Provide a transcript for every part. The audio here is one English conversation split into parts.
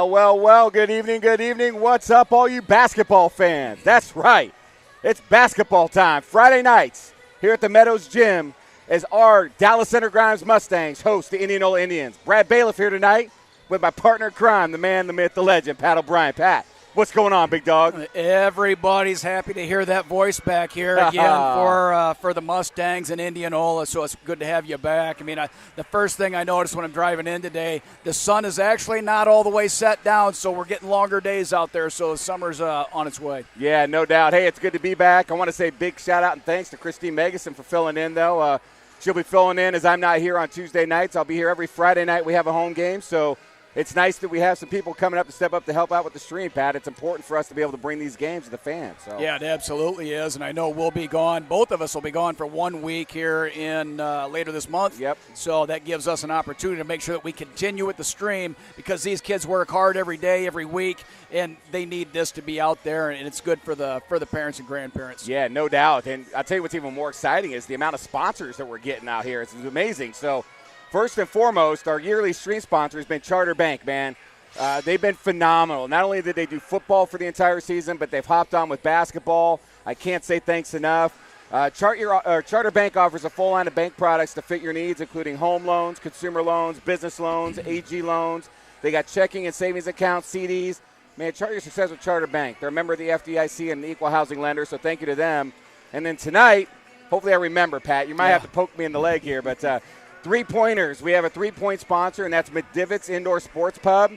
Well, well, well, good evening, good evening. What's up, all you basketball fans? That's right. It's basketball time. Friday nights here at the Meadows Gym as our Dallas Center Grimes Mustangs host the Indianola Indians. Brad Bailiff here tonight with my partner in crime, the man, the myth, the legend, Pat O'Brien. Pat, what's going on, big dog? Everybody's happy to hear that voice back here again for the Mustangs in Indianola, so it's good to have you back. I mean, the first thing I noticed when I'm driving in today, the sun is actually not all the way set down, so we're getting longer days out there, so the summer's on its way. Yeah, no doubt. Hey, it's good to be back. I want to say big shout-out and thanks to Christine Megason for filling in, though. She'll be filling in as I'm not here on Tuesday nights. I'll be here every Friday night. We have a home game, so it's nice that we have some people coming up to step up to help out with the stream, Pat. It's important for us to be able to bring these games to the fans. So. Yeah, it absolutely is, and I know we'll be gone. Both of us will be gone for 1 week here in later this month. Yep. So that gives us an opportunity to make sure that we continue with the stream because these kids work hard every day, every week, and they need this to be out there, and it's good for the parents and grandparents. Yeah, no doubt. And I'll tell you what's even more exciting is the amount of sponsors that we're getting out here. It's amazing. So first and foremost, our yearly stream sponsor has been Charter Bank, man. They've been phenomenal. Not only did they do football for the entire season, but they've hopped on with basketball. I can't say thanks enough. Charter Bank offers a full line of bank products to fit your needs, including home loans, consumer loans, business loans, AG loans. They got checking and savings accounts, CDs. Man, chart your success with Charter Bank. They're a member of the FDIC and an equal housing lender, so thank you to them. And then tonight, hopefully I remember, Pat. You might have to poke me in the leg here, but three-pointers. We have a three-point sponsor, and that's McDivitt's Indoor Sports Pub.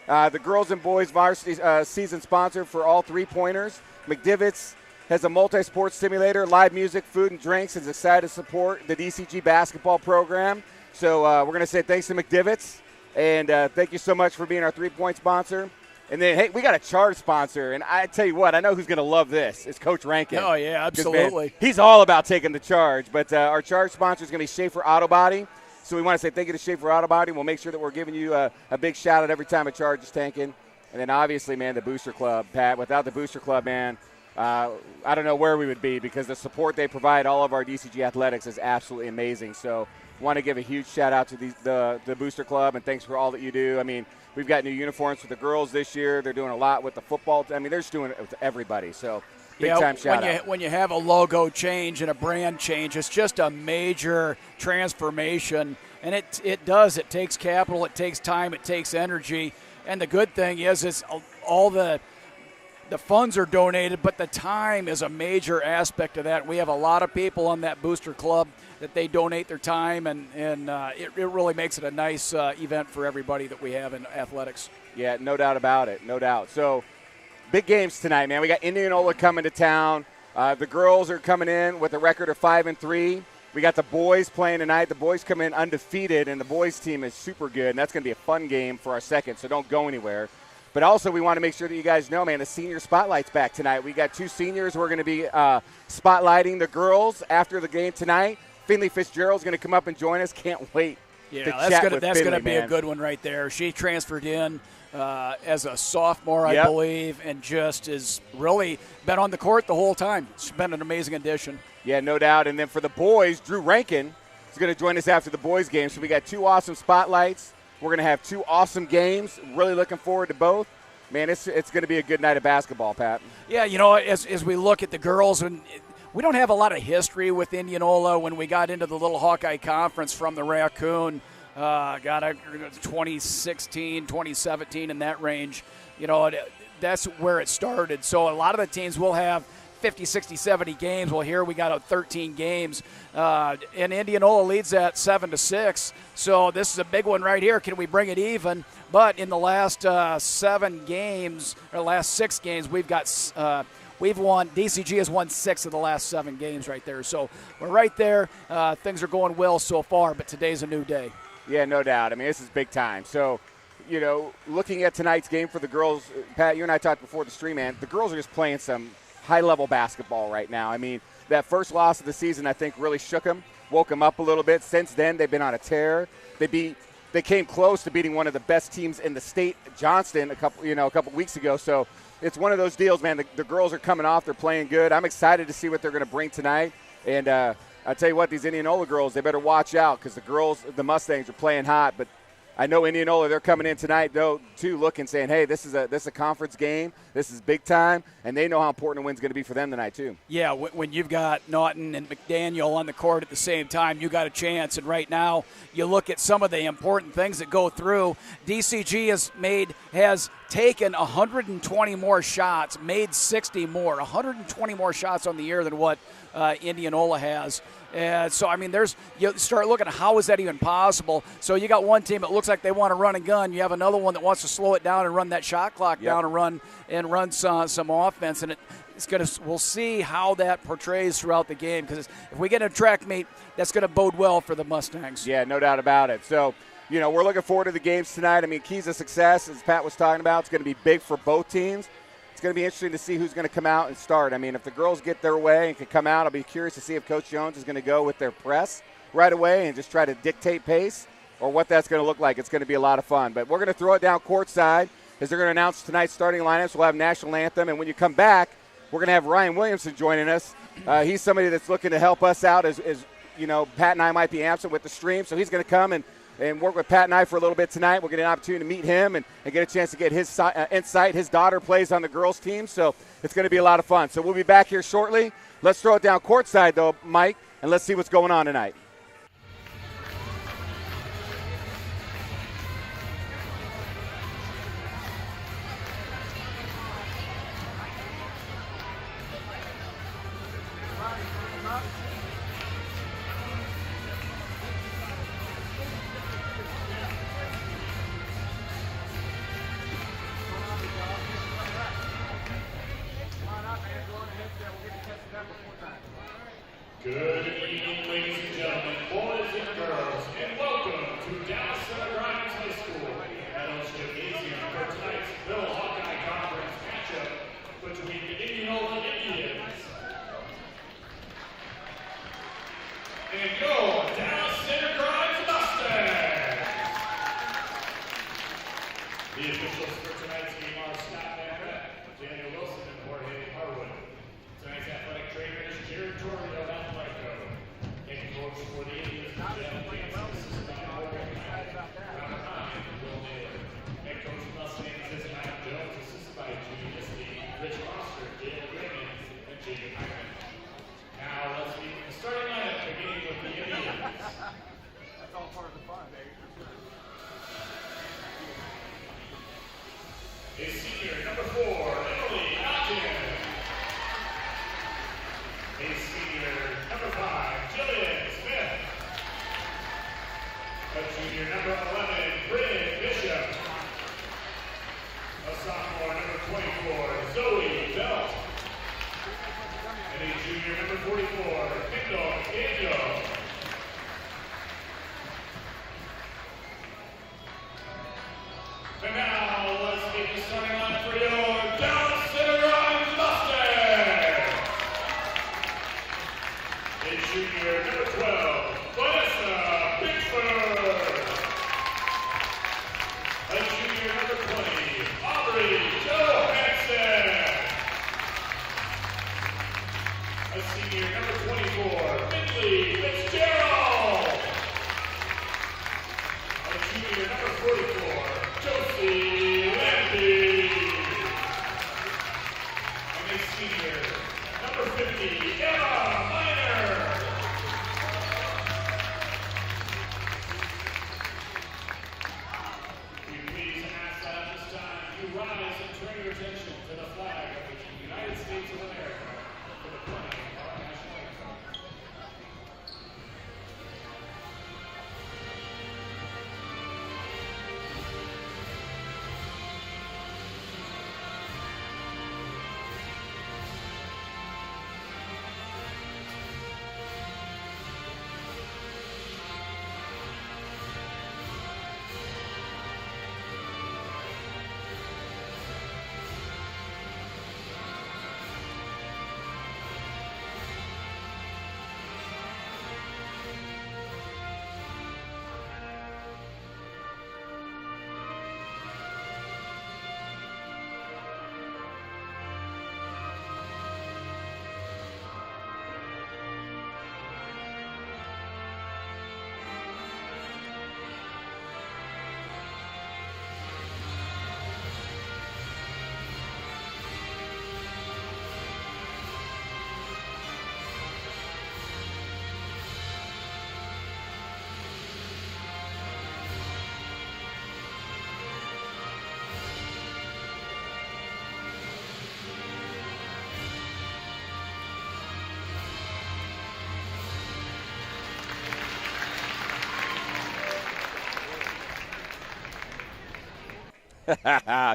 The girls and boys varsity season sponsor for all three-pointers. McDivitt's has a multi-sport simulator, live music, food, and drinks, and is excited to support the DCG basketball program. So we're going to say thanks to McDivitt's, and thank you so much for being our three-point sponsor. And then, hey, we got a charge sponsor, and I tell you what, I know who's going to love this. It's Coach Rankin. Oh, yeah, absolutely. Man, he's all about taking the charge. But our charge sponsor is going to be Schaefer Auto Body. So we want to say thank you to Schaefer Auto Body. We'll make sure that we're giving you a big shout-out every time a charge is tanking. And then, obviously, man, the Booster Club. Pat, without the Booster Club, man, I don't know where we would be because the support they provide all of our DCG athletics is absolutely amazing. So want to give a huge shout-out to the Booster Club, and thanks for all that you do. I mean, we've got new uniforms for the girls this year. They're doing a lot with the football. I mean, they're just doing it with everybody. So big-time shout-out. When you have a logo change and a brand change, it's just a major transformation. And it does. It takes capital. It takes time. It takes energy. And the good thing is all the funds are donated, but the time is a major aspect of that. We have a lot of people on that Booster Club that they donate their time, and it really makes it a nice event for everybody that we have in athletics. Yeah, no doubt about it, no doubt. So big games tonight, man. We got Indianola coming to town. The girls are coming in with a record of 5-3. We got the boys playing tonight. The boys come in undefeated, and the boys team is super good, and that's going to be a fun game for our second, so don't go anywhere. But also we want to make sure that you guys know, man, the senior spotlight's back tonight. We got two seniors. We're going to be spotlighting the girls after the game tonight. Finley Fitzgerald's going to come up and join us. Can't wait to chat with that's Finley, going to be man. A good one right there. She transferred in as a sophomore, I believe, and just has really been on the court the whole time. She's been an amazing addition. Yeah, no doubt. And then for the boys, Drew Rankin is going to join us after the boys' game. So we got two awesome spotlights. We're going to have two awesome games. Really looking forward to both. Man, it's going to be a good night of basketball, Pat. Yeah, you know, as we look at the girls, and we don't have a lot of history with Indianola. When we got into the Little Hawkeye Conference from the Raccoon, got 2016, 2017 in that range. You know, that's where it started. So a lot of the teams will have 50, 60, 70 games. Well, here we got 13 games, and Indianola leads at 7-6. So this is a big one right here. Can we bring it even? But in the last 7 games, or last 6 games, we've won. DCG has won 6 of the last 7 games right there. So we're right there. Things are going well so far, but today's a new day. Yeah, no doubt. I mean, this is big time. So, you know, looking at tonight's game for the girls, Pat, you and I talked before the stream, man, the girls are just playing some high-level basketball right now. I mean, that first loss of the season, I think, really shook them, woke them up a little bit. Since then, they've been on a tear. They came close to beating one of the best teams in the state, Johnston, a couple weeks ago. So it's one of those deals, man. The girls are coming off. They're playing good. I'm excited to see what they're going to bring tonight. And I tell you what, these Indianola girls, they better watch out because the Mustangs are playing hot. But I know Indianola, they're coming in tonight, though, too, looking, saying, hey, this is a conference game. This is big time, and they know how important a win's going to be for them tonight, too. Yeah, when you've got Naughton and McDaniel on the court at the same time, you got a chance. And right now, you look at some of the important things that go through. DCG has taken 120 more shots, made 60 more, 120 more shots on the year than what Indianola has. And so, I mean, you start looking at how is that even possible. So you got one team that looks like they want to run and gun. You have another one that wants to slow it down and run that shot clock down and run some offense. And we'll see how that portrays throughout the game, because if we get a track meet, that's going to bode well for the Mustangs. Yeah, no doubt about it. So, we're looking forward to the games tonight. I mean, keys of success, as Pat was talking about, it's going to be big for both teams. It's going to be interesting to see who's going to come out and start. I mean, if the girls get their way and can come out, I'll be curious to see if Coach Jones is going to go with their press right away and just try to dictate pace, or what that's going to look like. It's going to be a lot of fun. But we're going to throw it down courtside as they're going to announce tonight's starting lineups. We'll have national anthem, and when you come back, we're going to have Ryan Williamson joining us. He's somebody that's looking to help us out as Pat and I might be absent with the stream, so he's going to come and work with Pat and I for a little bit tonight. We'll get an opportunity to meet him and get a chance to get his insight. His daughter plays on the girls' team, so it's going to be a lot of fun. So we'll be back here shortly. Let's throw it down courtside, though, Mike, and let's see what's going on tonight. Good evening, ladies and gentlemen, boys and girls, and welcome to Dallas Center Grimes High School. Medals gymnasium for tonight's Middle Hawkeye Conference matchup between the Indianola Indians and your Dallas Center Grimes Mustangs. The officials for tonight's game are Scott Van Beck, Daniel Wilson, and Jorge Harwood. Tonight's athletic trainer is Jared Torrio. For the Indians, Jeff Lance, assisted by Jorge Robert Hine, Will Naylor. Head coach of Mustangs is Adam Jones, assisted by Junior Misty, Rich Foster, Dale Raymond, and Jacob Hyman. Now let's meet the starting lineup beginning with the Indians. That's all part of the fun, baby. A senior, number 4, Emily Naughton. A senior, number 5, Jillian Smith. A junior, number 11, Bryn Bishop. A sophomore, number 24, Zoe Belt. And a junior, number 44, Kendall Daniel. And now, let's get the starting line for your Dallas Center Grimes Mustangs. A junior, number 12, Vanessa Pittsburgh. A junior, number 20, Aubrey Johansson. A senior, number 24, Finley Fitzgerald. A junior, number 44, Josie Landy. And a senior, number 50, Emma Miner. We please ask that at this time you rise and turn your attention to the flag of the United States of America for the playing of our national anthem.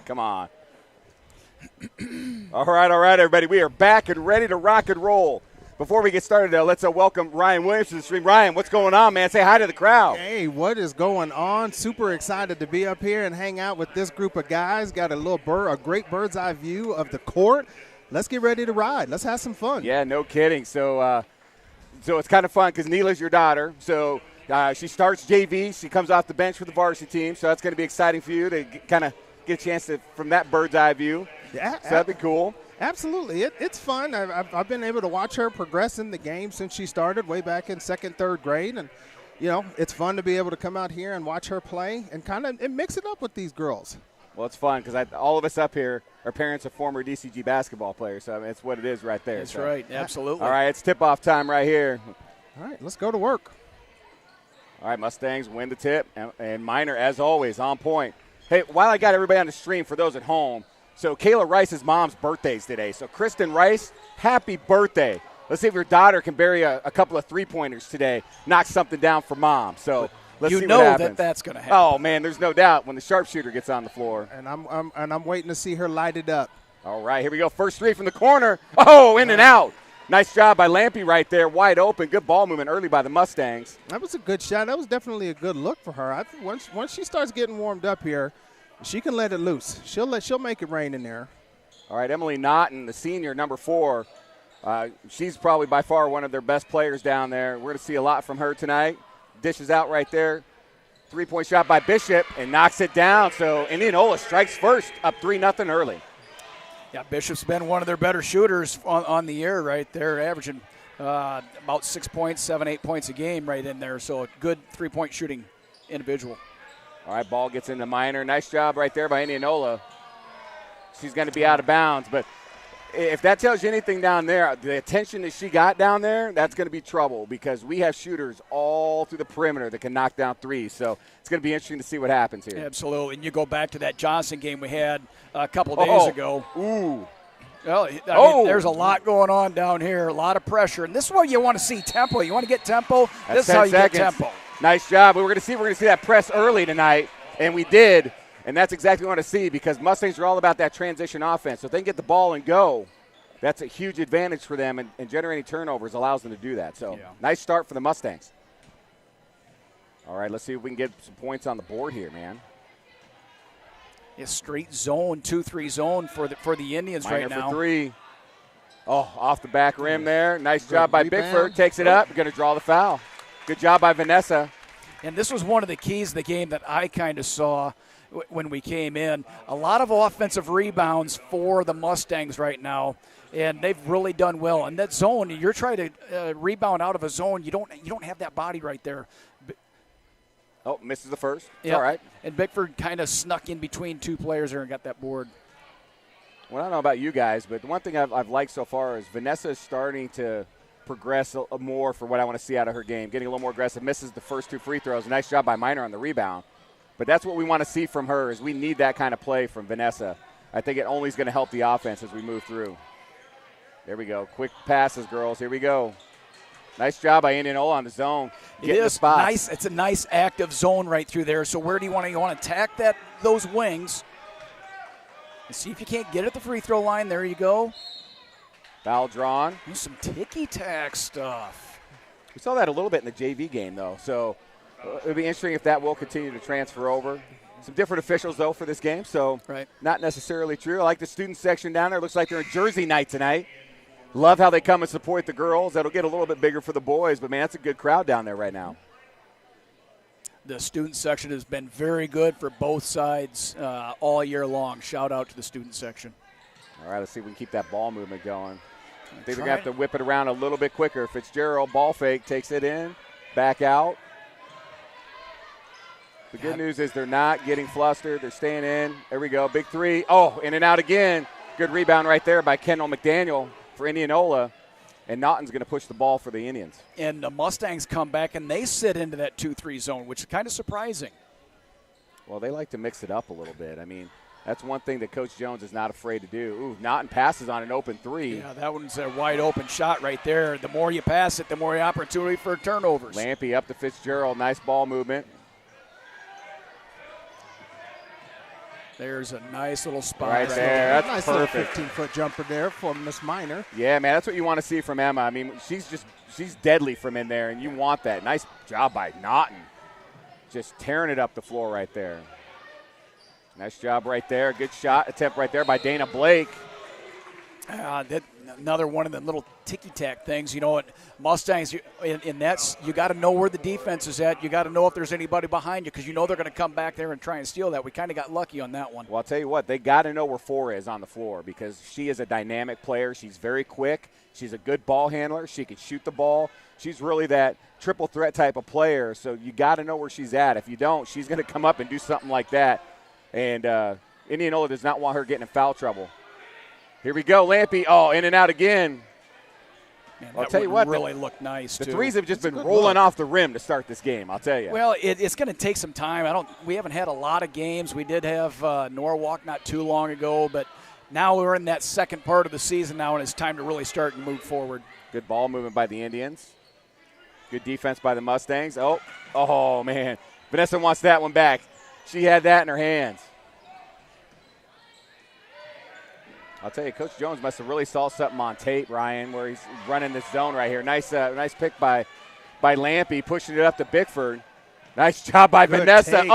Come on. All right, everybody. We are back and ready to rock and roll. Before we get started, let's welcome Ryan Williams to the stream. Ryan, what's going on, man? Say hi to the crowd. Hey, what is going on? Super excited to be up here and hang out with this group of guys. Got a great bird's eye view of the court. Let's get ready to ride. Let's have some fun. Yeah, no kidding. So it's kind of fun because Neela's your daughter. So she starts JV. She comes off the bench for the varsity team. So that's going to be exciting for you to kind of get a chance to from that bird's eye view. Yeah, so that'd be cool. Absolutely. It's fun. I've been able to watch her progress in the game since she started way back in second, third grade. And, you know, it's fun to be able to come out here and watch her play and kind of mix it up with these girls. Well, it's fun because all of us up here, our parents are former DCG basketball players. So I mean, it's what it is right there. That's right. Absolutely. All right, it's tip-off time right here. All right, let's go to work. All right, Mustangs win the tip. And Minor, as always, on point. Hey, while I got everybody on the stream, for those at home, so Kayla Rice's mom's birthday's today. So Kristen Rice, happy birthday. Let's see if your daughter can bury a couple of three-pointers today, knock something down for mom. So let's see what happens. that's going to happen. Oh, man, there's no doubt when the sharpshooter gets on the floor. And I'm waiting to see her light it up. All right, here we go. First three from the corner. Oh, in and out. Nice job by Lampy right there, wide open. Good ball movement early by the Mustangs. That was a good shot. That was definitely a good look for her. Once she starts getting warmed up here, she can let it loose. She'll make it rain in there. All right, Emily Naughton, the senior, number 4. She's probably by far one of their best players down there. We're going to see a lot from her tonight. Dishes out right there. Three-point shot by Bishop and knocks it down. So Indianola strikes first, up 3-0 early. Yeah, Bishop's been one of their better shooters on the year right there, averaging about 6 points, 7, 8 points a game right in there. So a good three-point shooting individual. All right, ball gets into Minor. Nice job right there by Indianola. She's going to be out of bounds. But if that tells you anything down there, the attention that she got down there, that's going to be trouble because we have shooters all through the perimeter that can knock down threes. So it's going to be interesting to see what happens here. Absolutely. And you go back to that Johnson game we had a couple days ago. Ooh. Well, I mean, there's a lot going on down here, a lot of pressure. And this is what you want to see, tempo. You want to get tempo, this is how you get tempo. Nice job. We're going to see that press early tonight, and we did, and that's exactly what we want to see because Mustangs are all about that transition offense. So if they can get the ball and go, that's a huge advantage for them, and generating turnovers allows them to do that. So Nice start for the Mustangs. All right, let's see if we can get some points on the board here, man. Yeah, straight zone, 2-3 zone for the Indians Minor right now. For 3. Oh, off the back rim there. Nice job by Bickford. Takes it up. Going to draw the foul. Good job by Vanessa. And this was one of the keys of the game that I kind of saw when we came in. A lot of offensive rebounds for the Mustangs right now, and they've really done well. And that zone, you're trying to rebound out of a zone. You don't have that body right there. Oh, misses the first. It's yep. All right. And Bickford kind of snuck in between two players there and got that board. Well, I don't know about you guys, but the one thing I've liked so far is Vanessa is starting to progress more for what I want to see out of her game. Getting a little more aggressive. Misses the first 2 free throws. Nice job by Minor on the rebound. But that's what we want to see from her is we need that kind of play from Vanessa. I think it only is going to help the offense as we move through. There we go. Quick passes, girls. Here we go. Nice job by Indianola on the zone. It is nice. It's a nice active zone right through there. So where do you want to? You want to attack those wings and see if you can't get at the free throw line. There you go. Foul drawn. There's some ticky-tack stuff. We saw that a little bit in the JV game, though. So it'll be interesting if that will continue to transfer over. Some different officials, though, for this game. So not necessarily true. I like the student section down there. Looks like they're in Jersey night tonight. Love how they come and support the girls. That'll get a little bit bigger for the boys. But, man, that's a good crowd down there right now. The student section has been very good for both sides all year long. Shout out to the student section. All right, let's see if we can keep that ball movement going. I think they're going to have to whip it around a little bit quicker. Fitzgerald, ball fake, takes it in, back out. The good news is they're not getting flustered. They're staying in. There we go, big 3. Oh, in and out again. Good rebound right there by Kendall McDaniel for Indianola. And Naughton's going to push the ball for the Indians. And the Mustangs come back, and they sit into that 2-3 zone, which is kind of surprising. Well, they like to mix it up a little bit. I mean, that's one thing that Coach Jones is not afraid to do. Ooh, Naughton passes on an open 3. Yeah, that one's a wide open shot right there. The more you pass it, the more opportunity for turnovers. Lampy up to Fitzgerald. Nice ball movement. There's a nice little spot Right there. That's nice perfect. little 15-foot jumper there for Miss Minor. Yeah, man, that's what you want to see from Emma. I mean, she's deadly from in there, and you want that. Nice job by Naughton. Just tearing it up the floor right there. Nice job right there. Good shot attempt right there by Dana Blake. Another one of the little ticky-tack things. You know what, Mustangs, in that, you got to know where the defense is at. You got to know if there's anybody behind you because you know they're going to come back there and try and steal that. We kind of got lucky on that one. Well, I'll tell you what, they got to know where 4 is on the floor because she is a dynamic player. She's very quick. She's a good ball handler. She can shoot the ball. She's really that triple threat type of player, so you got to know where she's at. If you don't, she's going to come up and do something like that, and Indianola does not want her getting in foul trouble. Here we go, Lampy. Oh, in and out again. Man, I'll tell you what, really looked nice. The too. threes have just been rolling off the rim to start this game. I'll tell you. Well, it's going to take some time. We haven't had a lot of games. We did have Norwalk not too long ago, but now we're in that second part of the season now, and it's time to really start and move forward. Good ball movement by the Indians. Good defense by the Mustangs. Oh man, Vanessa wants that one back. She had that in her hands. I'll tell you, Coach Jones must have really saw something on tape, Ryan, where he's running this zone right here. Nice pick by Lampy, pushing it up to Bickford. Nice job by Good Vanessa. take.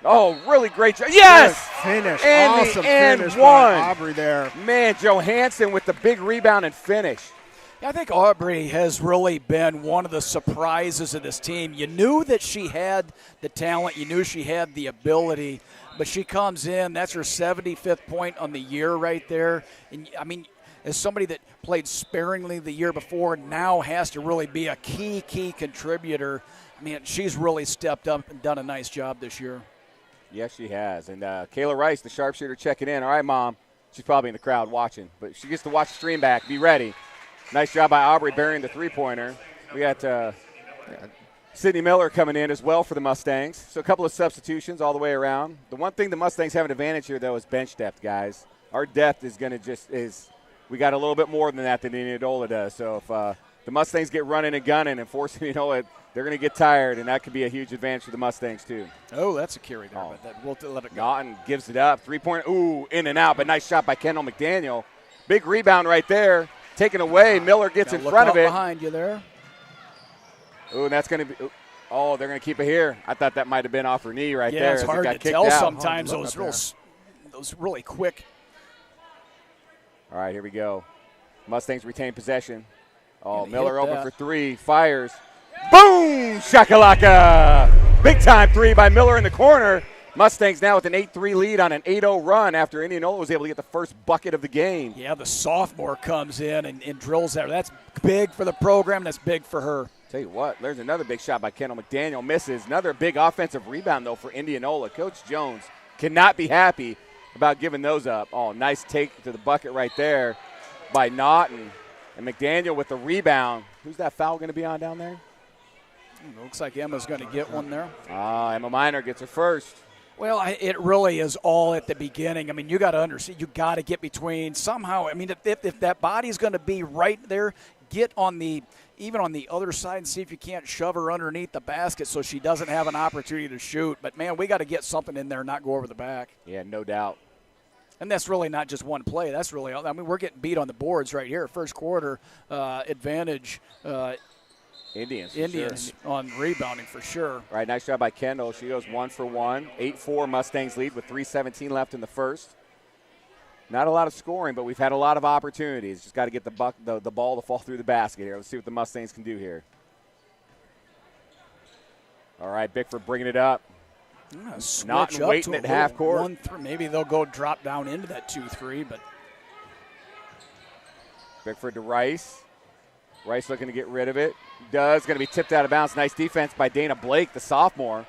Oh, really great job. Yes! Good finish. And awesome the and finish one. by Aubrey there. Man, Johansson with the big rebound and finish. I think Aubrey has really been one of the surprises of this team. You knew that she had the talent. You knew she had the ability. But she comes in. That's her 75th point on the year right there. And, I mean, as somebody that played sparingly the year before now has to really be a key contributor, I mean, she's really stepped up and done a nice job this year. Yes, she has. And Kayla Rice, the sharpshooter, checking in. All right, Mom. She's probably in the crowd watching. But she gets to watch the stream back. Be ready. Nice job by Aubrey burying the three-pointer. We got Sydney Miller coming in as well for the Mustangs. So a couple of substitutions all the way around. The one thing the Mustangs have an advantage here, though, is bench depth, guys. Our depth is going to we got a little bit more than that than Indianola does. So if the Mustangs get running and gunning and forcing Indianola, they're going to get tired, and that could be a huge advantage for the Mustangs, too. Oh, that's a carry there, but we'll let it go. Naughton gives it up. Three-pointer, in and out, but nice shot by Kendall McDaniel. Big rebound right there. Taken away. Miller gets in front of it. Behind you there. Ooh, and that's going to be – they're going to keep it here. I thought that might have been off her knee right there. Yeah, it's hard to tell out. sometimes, those really quick. All right, here we go. Mustangs retain possession. Oh, And Miller hit open that. for three. Fires. Boom! Shakalaka! Big-time three by Miller in the corner. Mustangs now with an 8-3 lead on an 8-0 run after Indianola was able to get the first bucket of the game. Yeah, the sophomore comes in and drills that. That's big for the program. That's big for her. Tell you what, there's another big shot by Kendall McDaniel. Misses. Another big offensive rebound, though, for Indianola. Coach Jones cannot be happy about giving those up. Oh, nice take to the bucket right there by Naughton. And McDaniel with the rebound. Who's that foul going to be on down there? Looks like Emma's going to get one there. Emma Minor gets her first. Well, it really is all at the beginning. I mean, you got to understand, you got to get between somehow. I mean, if that body's going to be right there, get on even on the other side and see if you can't shove her underneath the basket so she doesn't have an opportunity to shoot. But, man, we got to get something in there and not go over the back. Yeah, no doubt. And that's really not just one play. That's really, I mean, we're getting beat on the boards right here. First quarter advantage. Indians sure. On rebounding for sure. All right, nice job by Kendall. She goes 1 for 1. 8-4 Mustangs lead with 3:17 left in the first. Not a lot of scoring, but we've had a lot of opportunities. Just got to get the ball to fall through the basket here. Let's see what the Mustangs can do here. All right, Bickford bringing it up. Not waiting at half court. Maybe they'll go drop down into that 2-3, but Bickford to Rice. Rice looking to get rid of it. Does. Going to be tipped out of bounds. Nice defense by Dana Blake, the sophomore.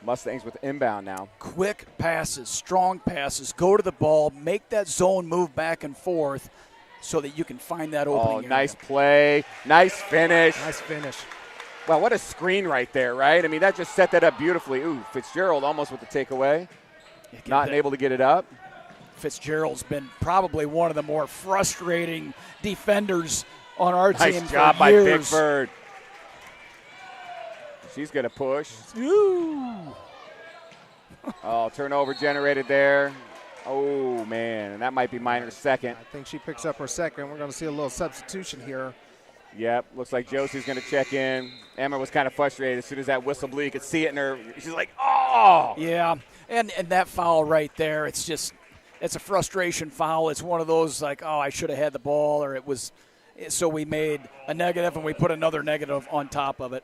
Mustangs with inbound now. Quick passes, strong passes. Go to the ball. Make that zone move back and forth so that you can find that opening area. Nice play. Nice finish. Nice finish. Wow, what a screen right there, right? I mean, that just set that up beautifully. Ooh, Fitzgerald almost with the takeaway. Not able to get it up. Fitzgerald's been probably one of the more frustrating defenders on our team. Nice job by years. Bickford. She's going to push. Ooh. Oh, turnover generated there. Oh, man, and that might be Minor's second. I think she picks up her second. We're going to see a little substitution here. Yep, looks like Josie's going to check in. Emma was kind of frustrated as soon as that whistle blew. You could see it in her. She's like, oh! Yeah, and that foul right there, it's a frustration foul. It's one of those like, oh, I should have had the ball, or it was – so we made a negative and we put another negative on top of it.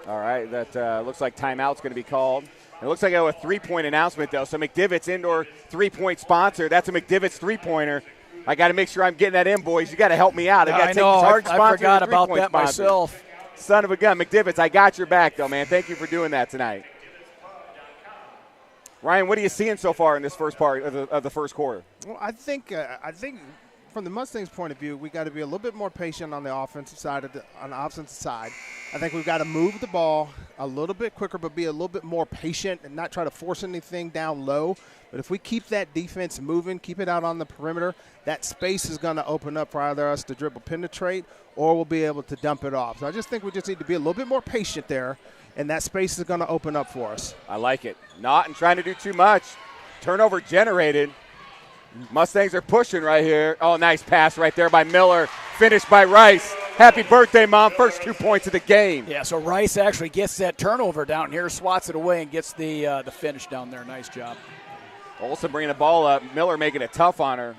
All right, that looks like timeout's going to be called. It looks like a three-point announcement, though. So McDivitt's indoor three-point sponsor. That's a McDivitt's three-pointer. I got to make sure I'm getting that in, boys. You got to help me out. I got to take these hard sponsors. I forgot about that myself. Son of a gun, McDivitt's. I got your back, though, man. Thank you for doing that tonight. Ryan, what are you seeing so far in this first part of the first quarter? Well, I think from the Mustangs' point of view, we got to be a little bit more patient on the offensive side. I think we've got to move the ball a little bit quicker, but be a little bit more patient and not try to force anything down low. But if we keep that defense moving, keep it out on the perimeter, that space is going to open up for either us to dribble penetrate or we'll be able to dump it off. So I just think we just need to be a little bit more patient there, and that space is going to open up for us. I like it. Not and trying to do too much. Turnover generated. Mustangs are pushing right here. Oh, nice pass right there by Miller. Finished by Rice. Happy birthday, Mom. First 2 points of the game. Yeah, so Rice actually gets that turnover down here, swats it away, and gets the finish down there. Nice job. Olsen bringing the ball up. Miller making it tough on her.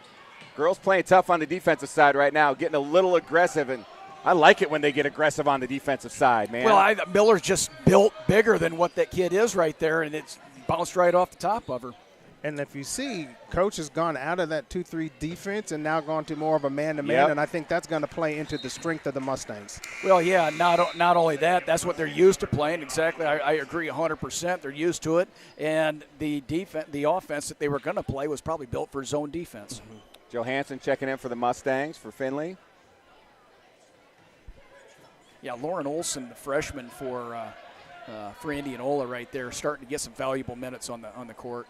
Girls playing tough on the defensive side right now, getting a little aggressive, and I like it when they get aggressive on the defensive side, man. Well, Miller's just built bigger than what that kid is right there, and it's bounced right off the top of her. And if you see, Coach has gone out of that 2-3 defense and now gone to more of a man-to-man, and I think that's going to play into the strength of the Mustangs. Well, yeah, not only that, that's what they're used to playing. Exactly, I agree 100%. They're used to it, and the offense that they were going to play was probably built for zone defense. Mm-hmm. Johansson checking in for the Mustangs for Finley. Yeah, Lauren Olsen, the freshman for Indianola right there, starting to get some valuable minutes on the court.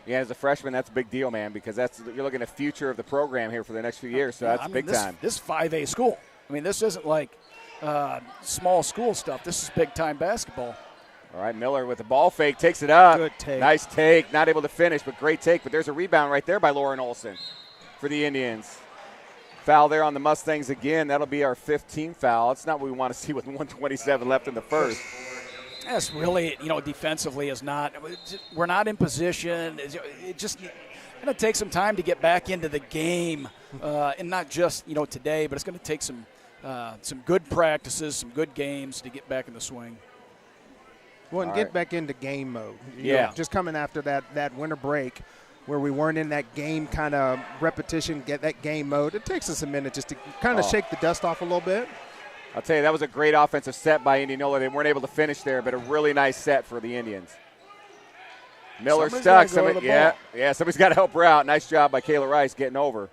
Yeah, as a freshman, that's a big deal, man, because you're looking at the future of the program here for the next few years, so that's big time. This is 5A school. I mean, this isn't like small school stuff. This is big-time basketball. All right, Miller with the ball fake, takes it up. Good take. Nice take. Not able to finish, but great take. But there's a rebound right there by Lauren Olsen for the Indians. Foul there on the Mustangs again. That'll be our 15th foul. It's not what we want to see with 1:27 left in the first. That's really, defensively is not. We're not in position. It just going to take some time to get back into the game, and not just today, but it's going to take some good practices, some good games to get back in the swing. Well, and get back into game mode. Just coming after that winter break where we weren't in that game kind of repetition, get that game mode. It takes us a minute just to kind of shake the dust off a little bit. I'll tell you, that was a great offensive set by Indianola. They weren't able to finish there, but a really nice set for the Indians. Miller stuck. Somebody's got to help her out. Nice job by Kayla Rice getting over.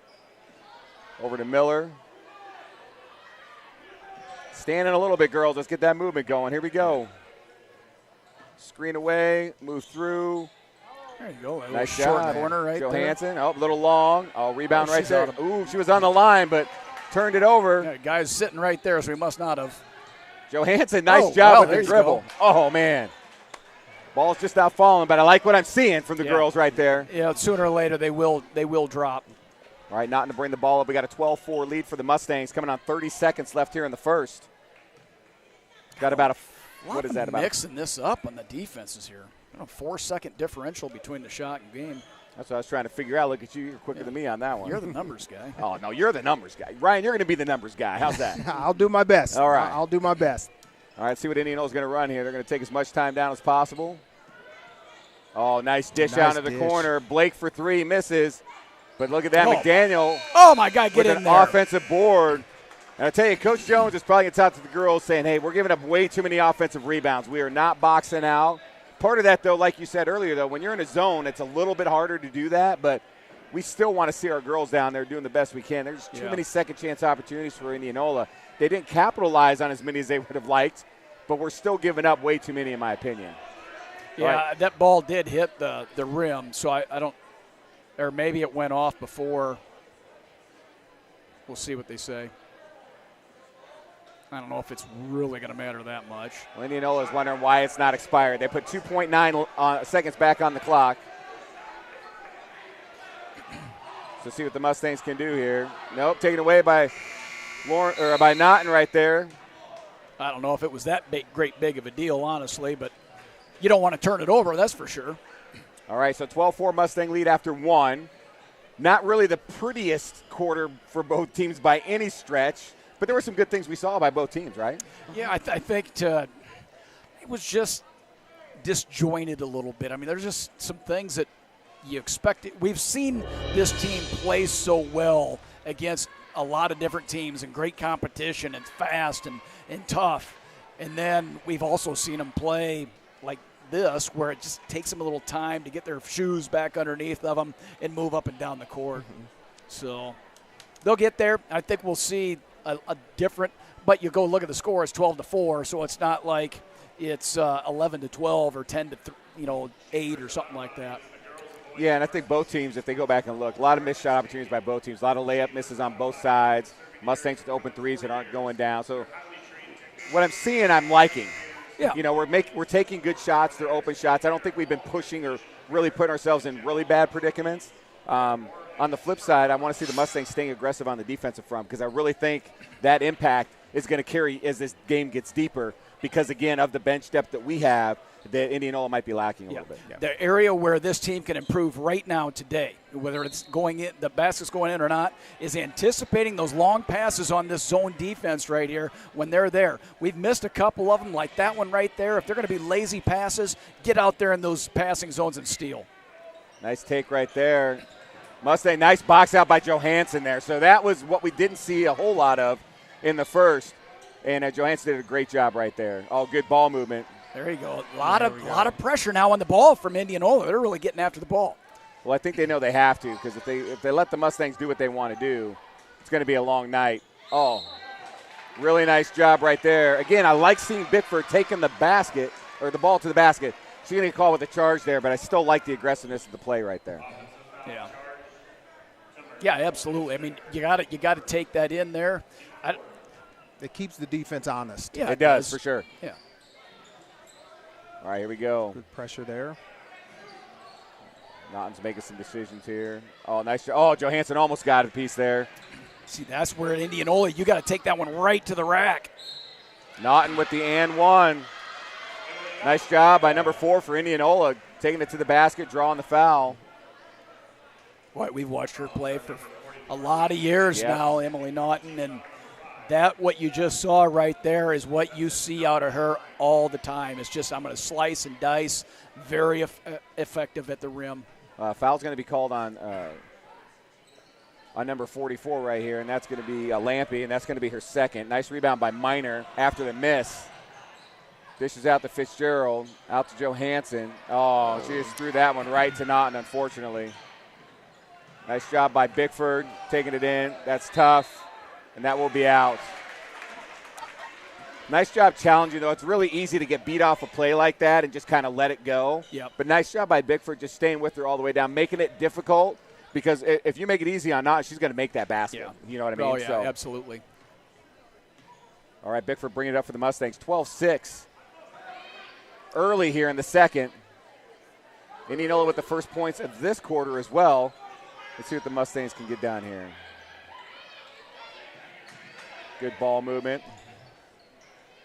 Over to Miller. Standing a little bit, girls. Let's get that movement going. Here we go. Screen away, move through. There you go. Nice short job. Corner right Johansson, a little long. Rebound right there. Ooh, she was on the line, but turned it over. Yeah, guy's sitting right there, so he must not have. Johansson, nice job with the dribble. Oh, man. Ball's just out falling, but I like what I'm seeing from the girls right there. Yeah, sooner or later they will drop. All right, not to bring the ball up. We got a 12-4 lead for the Mustangs coming on 30 seconds left here in the first. Got about what is that about? Mixing this up on the defenses here. 4-second differential between the shot and game. That's what I was trying to figure out. Look at you. You're quicker than me on that one. You're the numbers guy. Oh, no, you're the numbers guy. Ryan, you're going to be the numbers guy. How's that? I'll do my best. All right. I'll do my best. All right, see what Indianola's going to run here. They're going to take as much time down as possible. Oh, nice dish out of the corner. Blake for three, misses. But look at that, McDaniel. Oh, my God, get in with there. An offensive board. And I tell you, Coach Jones is probably going to talk to the girls saying, hey, we're giving up way too many offensive rebounds. We are not boxing out. Part of that, though, like you said earlier, though, when you're in a zone, it's a little bit harder to do that. But we still want to see our girls down there doing the best we can. There's too many second-chance opportunities for Indianola. They didn't capitalize on as many as they would have liked, but we're still giving up way too many, in my opinion. Yeah, that ball did hit the rim, so I don't – or maybe it went off before. We'll see what they say. I don't know if it's really going to matter that much. Well, Indianola is wondering why it's not expired. They put 2.9 seconds back on the clock. So see what the Mustangs can do here. Nope, taken away by by Naughton right there. I don't know if it was that great big of a deal, honestly, but you don't want to turn it over, that's for sure. All right, so 12-4 Mustang lead after one. Not really the prettiest quarter for both teams by any stretch, but there were some good things we saw by both teams, right? Yeah, I think it was just disjointed a little bit. I mean, there's just some things that you expect. We've seen this team play so well against a lot of different teams and great competition and fast and tough. And then we've also seen them play like this, where it just takes them a little time to get their shoes back underneath of them and move up and down the court. Mm-hmm. So they'll get there. I think we'll see a different, but you go look at the score, it's 12-4, so it's not like it's 11-12 or 10-8 or something like that. Yeah, and I think both teams, if they go back and look, a lot of missed shot opportunities by both teams, a lot of layup misses on both sides. Mustangs with open threes that aren't going down. So what I'm seeing, I'm liking. Yeah. You know, we're taking good shots. They're open shots. I don't think we've been pushing or really putting ourselves in really bad predicaments. On the flip side, I want to see the Mustangs staying aggressive on the defensive front, because I really think that impact is going to carry as this game gets deeper, because, again, of the bench depth that we have, that Indianola might be lacking a little bit. Yeah. The area where this team can improve right now today, whether it's going in, the basket's going in or not, is anticipating those long passes on this zone defense right here when they're there. We've missed a couple of them, like that one right there. If they're going to be lazy passes, get out there in those passing zones and steal. Nice take right there. Mustang, nice box out by Johansson there. So that was what we didn't see a whole lot of in the first. And Johansson did a great job right there. All good ball movement. There you go. A lot of pressure now on the ball from Indianola. They're really getting after the ball. Well, I think they know they have to, because if they let the Mustangs do what they want to do, it's going to be a long night. Oh, really nice job right there. Again, I like seeing Bickford taking the basket, or the ball to the basket. She's going to get called with a charge there, but I still like the aggressiveness of the play right there. Yeah. Yeah, absolutely. I mean, you got to take that in there. It keeps the defense honest. Yeah, it does, for sure. Yeah. All right, here we go. Good pressure there. Naughton's making some decisions here. Oh, nice. Oh, Johansson almost got a piece there. See, that's where at Indianola, you got to take that one right to the rack. Naughton with the and one. Nice job by number 4 for Indianola, taking it to the basket, drawing the foul. Boy, we've watched her play for a lot of years now, Emily Naughton, and that what you just saw right there is what you see out of her all the time. It's just, I'm going to slice and dice, very effective at the rim. Foul's going to be called on number 44 right here, and that's going to be Lampy, and that's going to be her second. Nice rebound by Miner after the miss. Dishes out to Fitzgerald, out to Johansson. Oh, she just threw that one right to Naughton, unfortunately. Nice job by Bickford, taking it in. That's tough, and that will be out. Nice job challenging, though. It's really easy to get beat off a play like that and just kind of let it go. Yep. But nice job by Bickford just staying with her all the way down, making it difficult, because if you make it easy on Naughton, she's going to make that basket. Yeah. You know what I mean? Oh, yeah, absolutely. All right, Bickford bringing it up for the Mustangs. 12-6. Early here in the second. Indianola with the first points of this quarter as well. Let's see what the Mustangs can get done here. Good ball movement.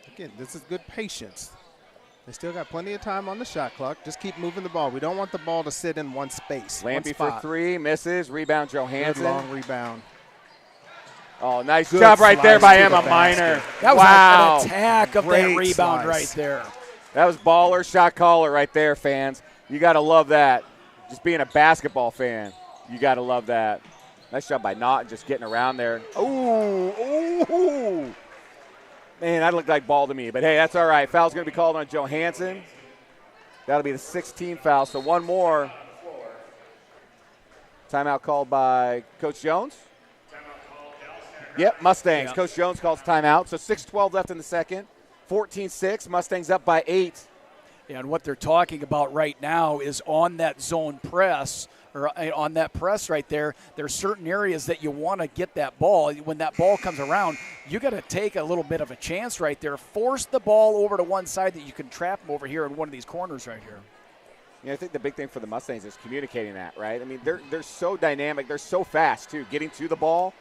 Again, this is good patience. They still got plenty of time on the shot clock. Just keep moving the ball. We don't want the ball to sit in one space. Lampy for 3, misses. Rebound Johansson. Good long rebound. Oh, nice job right there by Emma Miner. That was an attack of Great that rebound slice. right there. That was baller shot caller right there, fans. You got to love that. Just being a basketball fan, you got to love that. Nice job by Naughton just getting around there. Ooh. Man, that looked like ball to me. But, hey, that's all right. Foul's going to be called on Johansson. That'll be the 16th foul. So one more. Timeout called by Coach Jones. Yep, Mustangs. Yeah. Coach Jones calls timeout. So 6:12 left in the second. 14-6. Mustangs up by 8. And what they're talking about right now is on that zone press, or on that press right there, there's certain areas that you want to get that ball. When that ball comes around, you got to take a little bit of a chance right there. Force the ball over to one side that you can trap them over here in one of these corners right here. Yeah, I think the big thing for the Mustangs is communicating that, right? I mean, they're so dynamic. They're so fast, too, getting to the ball.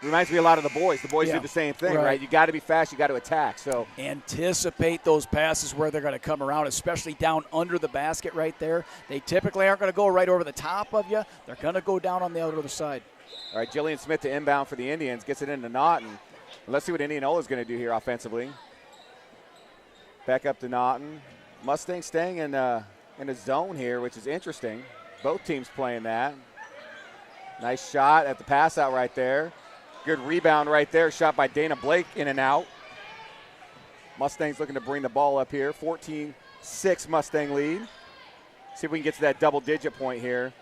Reminds me a lot of the boys. The boys do the same thing, right? You got to be fast. You got to attack. So anticipate those passes where they're going to come around, especially down under the basket right there. They typically aren't going to go right over the top of you. They're going to go down on the other side. All right, Jillian Smith to inbound for the Indians. Gets it into Naughton. Let's see what Indianola is going to do here offensively. Back up to Naughton. Mustangs staying in a zone here, which is interesting. Both teams playing that. Nice shot at the pass out right there. Good rebound right there. Shot by Dana Blake, in and out. Mustangs looking to bring the ball up here. 14-6 Mustang lead. See if we can get to that double-digit point here.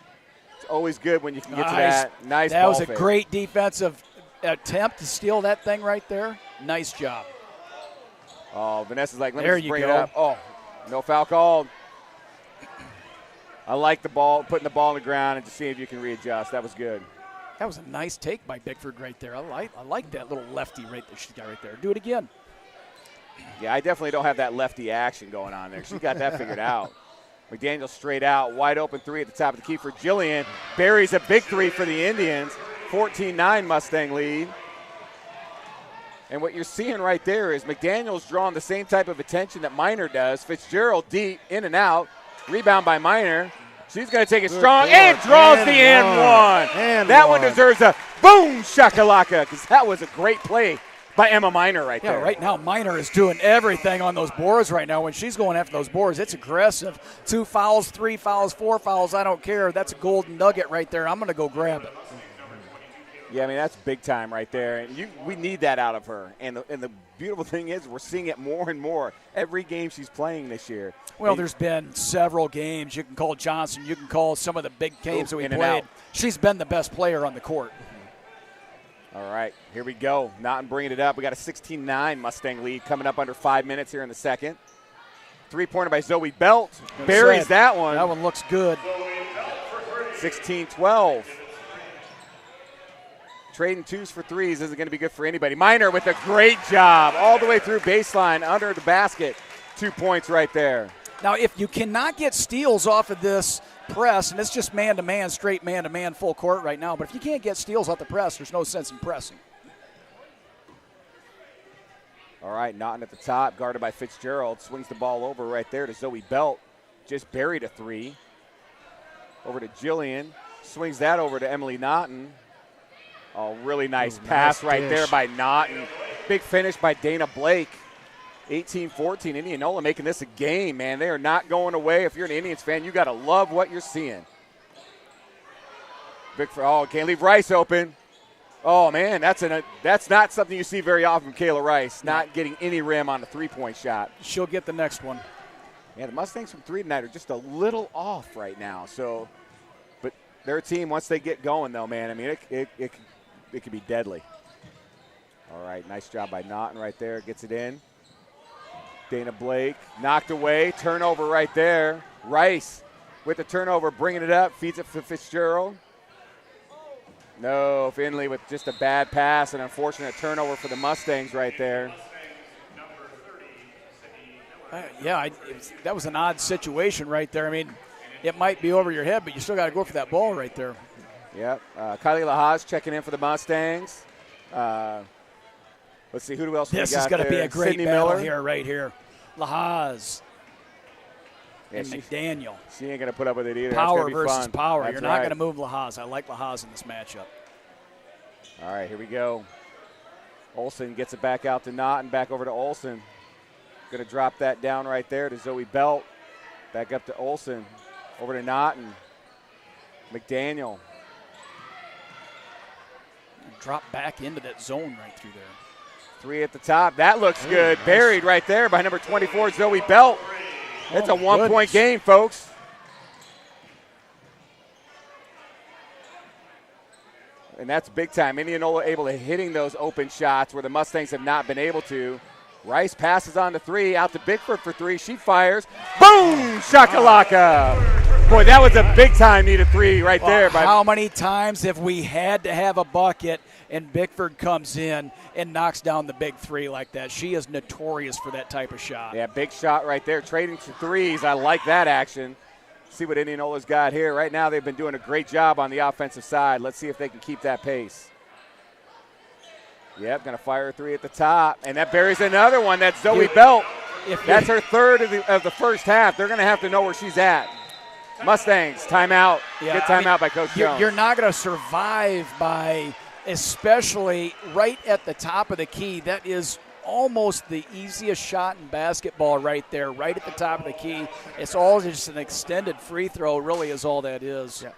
It's always good when you can get to that. Nice ball That was a fake. great defensive attempt to steal that thing right there. Nice job. Oh, Vanessa's like, let there me just you bring go. it up. Oh, no foul called. I like the ball, putting the ball on the ground and just seeing if you can readjust. That was good. That was a nice take by Bickford right there. I like that little lefty right there she's got right there. Do it again. Yeah, I definitely don't have that lefty action going on there. She's got that figured out. McDaniel straight out, wide open three at the top of the key for Jillian. Buries a big three for the Indians. 14-9 Mustang lead. And what you're seeing right there is McDaniel's drawing the same type of attention that Minor does. Fitzgerald deep, in and out. Rebound by Minor. She's going to take it strong and draws the and one. That one deserves a boom shakalaka, because that was a great play by Emma Minor right there. Yeah, right now Minor is doing everything on those boards right now. When she's going after those boards, it's aggressive. 2 fouls, 3 fouls, 4 fouls, I don't care. That's a golden nugget right there. I'm going to go grab it. Yeah, I mean, that's big time right there. And we need that out of her. And the beautiful thing is we're seeing it more and more every game she's playing this year. Well, there's been several games. You can call Johnson. You can call some of the big games that we played. She's been the best player on the court. All right, here we go. Naughton bringing it up. We got a 16-9 Mustang lead coming up under 5 minutes here in the second. Three-pointer by Zoe Belt. Buries that one. That one looks good. 16-12. Trading twos for threes isn't going to be good for anybody. Minor with a great job all the way through baseline, under the basket. 2 points right there. Now, if you cannot get steals off of this press, and it's just man-to-man, straight man-to-man full court right now, but if you can't get steals off the press, there's no sense in pressing. All right, Naughton at the top, guarded by Fitzgerald. Swings the ball over right there to Zoe Belt. Just buried a three. Over to Jillian. Swings that over to Emily Naughton. Oh, really nice pass right there by Naughton. Big finish by Dana Blake. 18-14, Indianola making this a game, man. They are not going away. If you're an Indians fan, you got to love what you're seeing. Can't leave Rice open. Oh, man, that's not something you see very often from Kayla Rice, not getting any rim on a three-point shot. She'll get the next one. Yeah, the Mustangs from three tonight are just a little off right now. So, but their team, once they get going, though, man, I mean, it could be deadly. All right, nice job by Naughton right there. Gets it in. Dana Blake knocked away. Turnover right there. Rice with the turnover, bringing it up. Feeds it for Fitzgerald. No, Finley with just a bad pass. An unfortunate turnover for the Mustangs right there. That was an odd situation right there. I mean, it might be over your head, but you still got to go for that ball right there. Yep. Kylie Lahaz checking in for the Mustangs. Let's see, who else we got there? This is going to be a great Sydney battle Miller. here, right here. Lahaz and she, McDaniel. She ain't going to put up with it either. Power That's gonna be versus fun. power. That's You're not right. going to move Lahaz. I like Lahaz in this matchup. All right, here we go. Olsen gets it back out to Naughton, back over to Olsen. Going to drop that down right there to Zoe Belt. Back up to Olsen. Over to Naughton. McDaniel. Drop back into that zone right through there. Three at the top. That looks good. Nice. Buried right there by number 24, Zoe Belt. It's a one-point game, folks. And that's big time. Indianola able to hitting those open shots where the Mustangs have not been able to. Rice passes on to 3, out to Bickford for 3. She fires. Boom! Shakalaka. Boy, that was a big-time needed 3 right there. How many times have we had to have a bucket and Bickford comes in and knocks down the big 3 like that? She is notorious for that type of shot. Yeah, big shot right there. Trading to threes. I like that action. See what Indianola's got here. Right now they've been doing a great job on the offensive side. Let's see if they can keep that pace. Yep, going to fire a 3 at the top. And that buries another one. That's Zoe Belt. That's her third of the first half. They're going to have to know where she's at. Mustangs, timeout. Yeah, Good timeout by Coach Jones. You're not going to survive by, especially right at the top of the key. That is almost the easiest shot in basketball right there, right at the top of the key. It's all just an extended free throw, really is all that is. Yeah.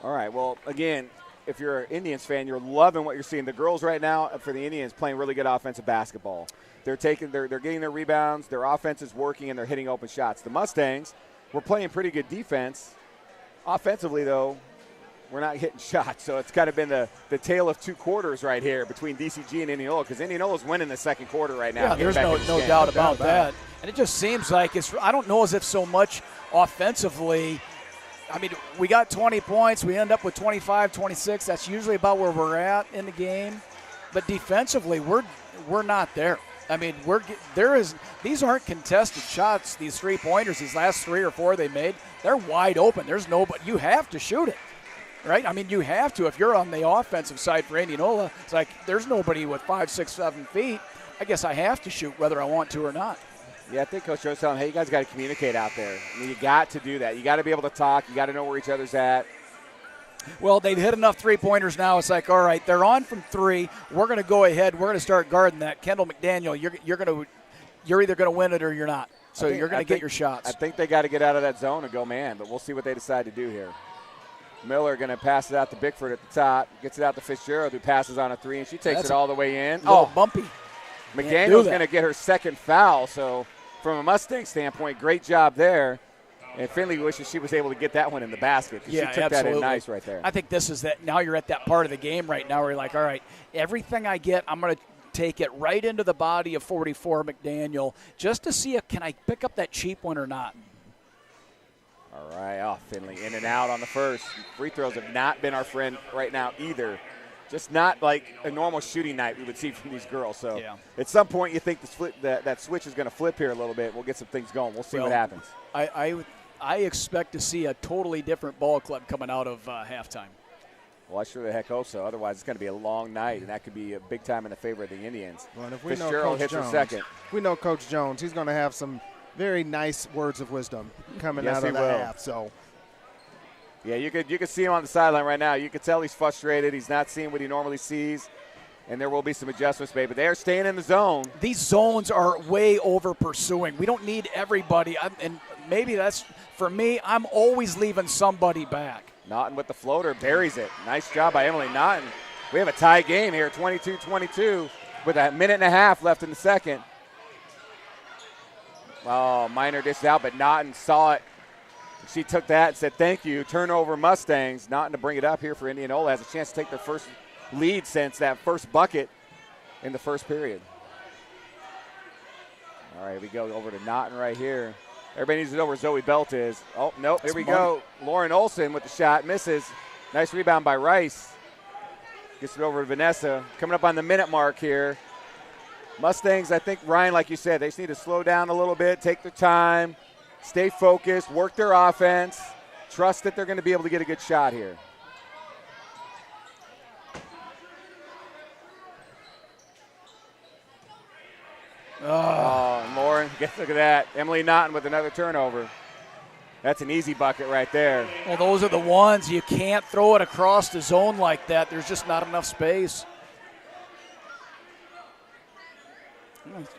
All right, well, again, if you're an Indians fan, you're loving what you're seeing. The girls right now for the Indians playing really good offensive basketball. They're getting their rebounds, their offense is working, and they're hitting open shots. The Mustangs were playing pretty good defense. Offensively, though, we're not hitting shots. So it's kind of been the tale of 2 quarters right here between DCG and Indianola, because Indianola's winning the second quarter right now. Yeah, there's no doubt about that. And it just seems like I don't know as if so much offensively. I mean, we got 20 points. We end up with 25, 26. That's usually about where we're at in the game. But defensively, we're not there. I mean, these aren't contested shots, these 3-pointers, these last 3 or 4 they made. They're wide open. There's nobody. You have to shoot it, right? I mean, you have to. If you're on the offensive side for Indianola, it's like there's nobody with 5, 6, 7 feet. I guess I have to shoot whether I want to or not. Yeah, I think Coach Jones telling them, hey, you guys got to communicate out there. I mean, you got to do that. You got to be able to talk. You got to know where each other's at. Well, they've hit enough 3-pointers now. It's like, all right, they're on from 3. We're going to go ahead. We're going to start guarding that. Kendall McDaniel, you're either going to win it or you're not. So you're going to get your shots. I think they got to get out of that zone and go man, but we'll see what they decide to do here. Miller going to pass it out to Bickford at the top. Gets it out to Fitzgerald, who passes on a 3, and she takes it all the way in. Oh, bumpy. McDaniel's going to get her second foul. So from a Mustang standpoint, great job there. And Finley wishes she was able to get that one in the basket, because she took that in nice right there. I think this is that. Now you're at that part of the game right now where you're like, all right, everything I get, I'm going to take it right into the body of 44 McDaniel just to see if can I pick up that cheap one or not. All right, Finley in and out on the first. Free throws have not been our friend right now either. Just not like a normal shooting night we would see from these girls. So at some point you think that switch is going to flip here a little bit. We'll get some things going. We'll see what happens. I expect to see a totally different ball club coming out of halftime. Well, I sure the heck hope so. Otherwise, it's going to be a long night, and that could be a big time in the favor of the Indians. Well, and if we Fitzgerald hits her second. We know Coach Jones. He's going to have some very nice words of wisdom coming out of the half. So, yeah, you could see him on the sideline right now. You could tell he's frustrated. He's not seeing what he normally sees, and there will be some adjustments made. But they are staying in the zone. These zones are way over pursuing. We don't need everybody, and maybe that's for me. I'm always leaving somebody back. Naughton with the floater, buries it. Nice job by Emily Naughton. We have a tie game here, 22-22, with a minute and a half left in the second. Oh, Minor dished out, but Naughton saw it. She took that and said, thank you. Turnover Mustangs. Naughton to bring it up here for Indianola. Has a chance to take their first lead since that first bucket in the first period. All right, we go over to Naughton right here. Everybody needs to know where Zoe Belt is. Oh, nope, here we go. Lauren Olson with the shot, misses. Nice rebound by Rice. Gets it over to Vanessa. Coming up on the minute mark here. Mustangs, I think, Ryan, like you said, they just need to slow down a little bit, take their time, stay focused, work their offense, trust that they're going to be able to get a good shot here. Oh, Lauren, look at that. Emily Naughton with another turnover. That's an easy bucket right there. Well, those are the ones. You can't throw it across the zone like that. There's just not enough space.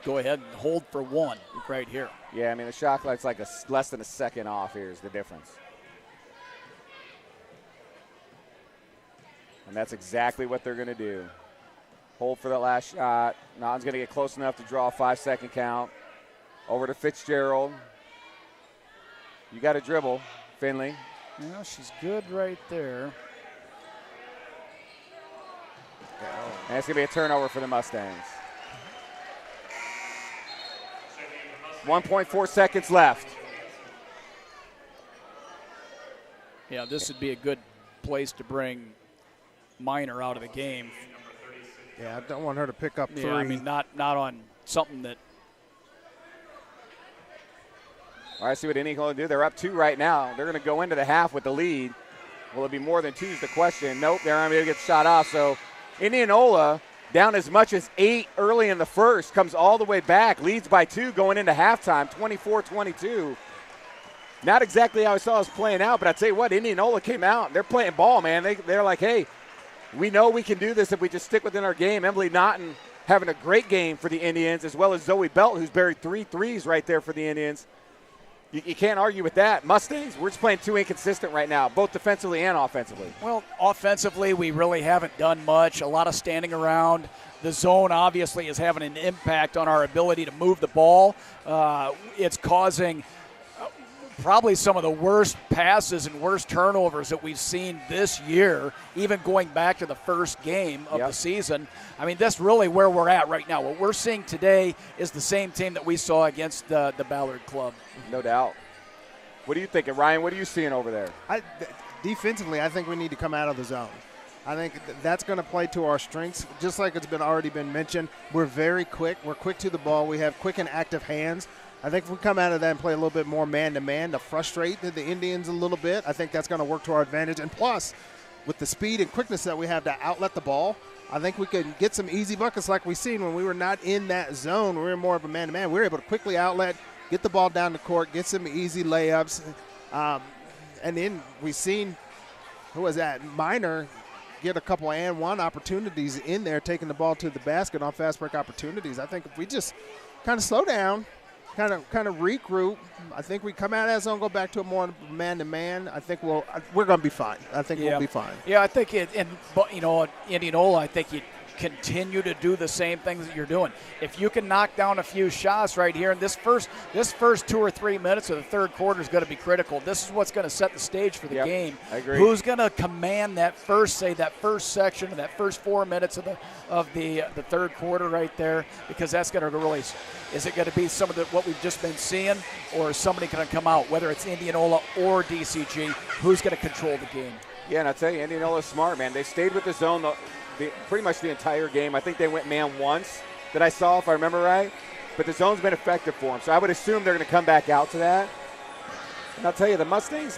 Go ahead and hold for one right here. Yeah, I mean, the shot clock's like less than a second off here is the difference. And that's exactly what they're going to do. Hold for the last shot. Naughton's going to get close enough to draw a 5-second count. Over to Fitzgerald. You got to dribble, Finley. Yeah, she's good right there. And it's going to be a turnover for the Mustangs. 1.4 seconds left. Yeah, this would be a good place to bring Minor out of the game. Yeah, I don't want her to pick up 3. Yeah, I mean, not on something that. All right, see what Indianola do. They're up 2 right now. They're going to go into the half with the lead. Will it be more than 2 is the question. Nope, they're not going to get shot off. So Indianola, down as much as 8 early in the first, comes all the way back, leads by 2 going into halftime, 24-22. Not exactly how I saw us playing out, but I tell you what, Indianola came out. They're playing ball, man. They're like, hey, we know we can do this if we just stick within our game. Emily Naughton having a great game for the Indians, as well as Zoe Belt, who's buried 3 threes right there for the Indians. You can't argue with that. Mustangs, we're just playing too inconsistent right now, both defensively and offensively. Well, offensively, we really haven't done much. A lot of standing around. The zone obviously is having an impact on our ability to move the ball. It's causing probably some of the worst passes and worst turnovers that we've seen this year, even going back to the first game of the season. I mean, that's really where we're at right now. What we're seeing today is the same team that we saw against the Ballard Club. No doubt. What are you thinking, Ryan? What are you seeing over there? Defensively, I think we need to come out of the zone. I think that's going to play to our strengths. Just like it's already been mentioned, we're very quick. We're quick to the ball. We have quick and active hands. I think if we come out of that and play a little bit more man-to-man to frustrate the Indians a little bit, I think that's going to work to our advantage. And plus, with the speed and quickness that we have to outlet the ball, I think we can get some easy buckets like we've seen when we were not in that zone. We were more of a man-to-man. We were able to quickly outlet, get the ball down the court, get some easy layups. And then we've seen, who was that, Minor get a couple and one opportunities in there, taking the ball to the basket on fast break opportunities. I think if we just kind of slow down, kind of regroup, I think we come out of that zone, go back to a more man-to-man. I think we're going to be fine. I think we'll be fine. Yeah, I think Indianola, I think you continue to do the same things that you're doing. If you can knock down a few shots right here, and this first 2 or 3 minutes of the third quarter is going to be critical. This is what's going to set the stage for the game. I agree. Who's going to command that first section of that first 4 minutes of the third quarter right there? Because that's going to really, is it going to be some of what we've just been seeing, or is somebody going to come out, whether it's Indianola or DCG, who's going to control the game? Yeah, and I'll tell you, Indianola's smart, man. They stayed with the zone pretty much the entire game. I think they went man once that I saw, if I remember right. But the zone's been effective for them. So I would assume they're going to come back out to that. And I'll tell you, the Mustangs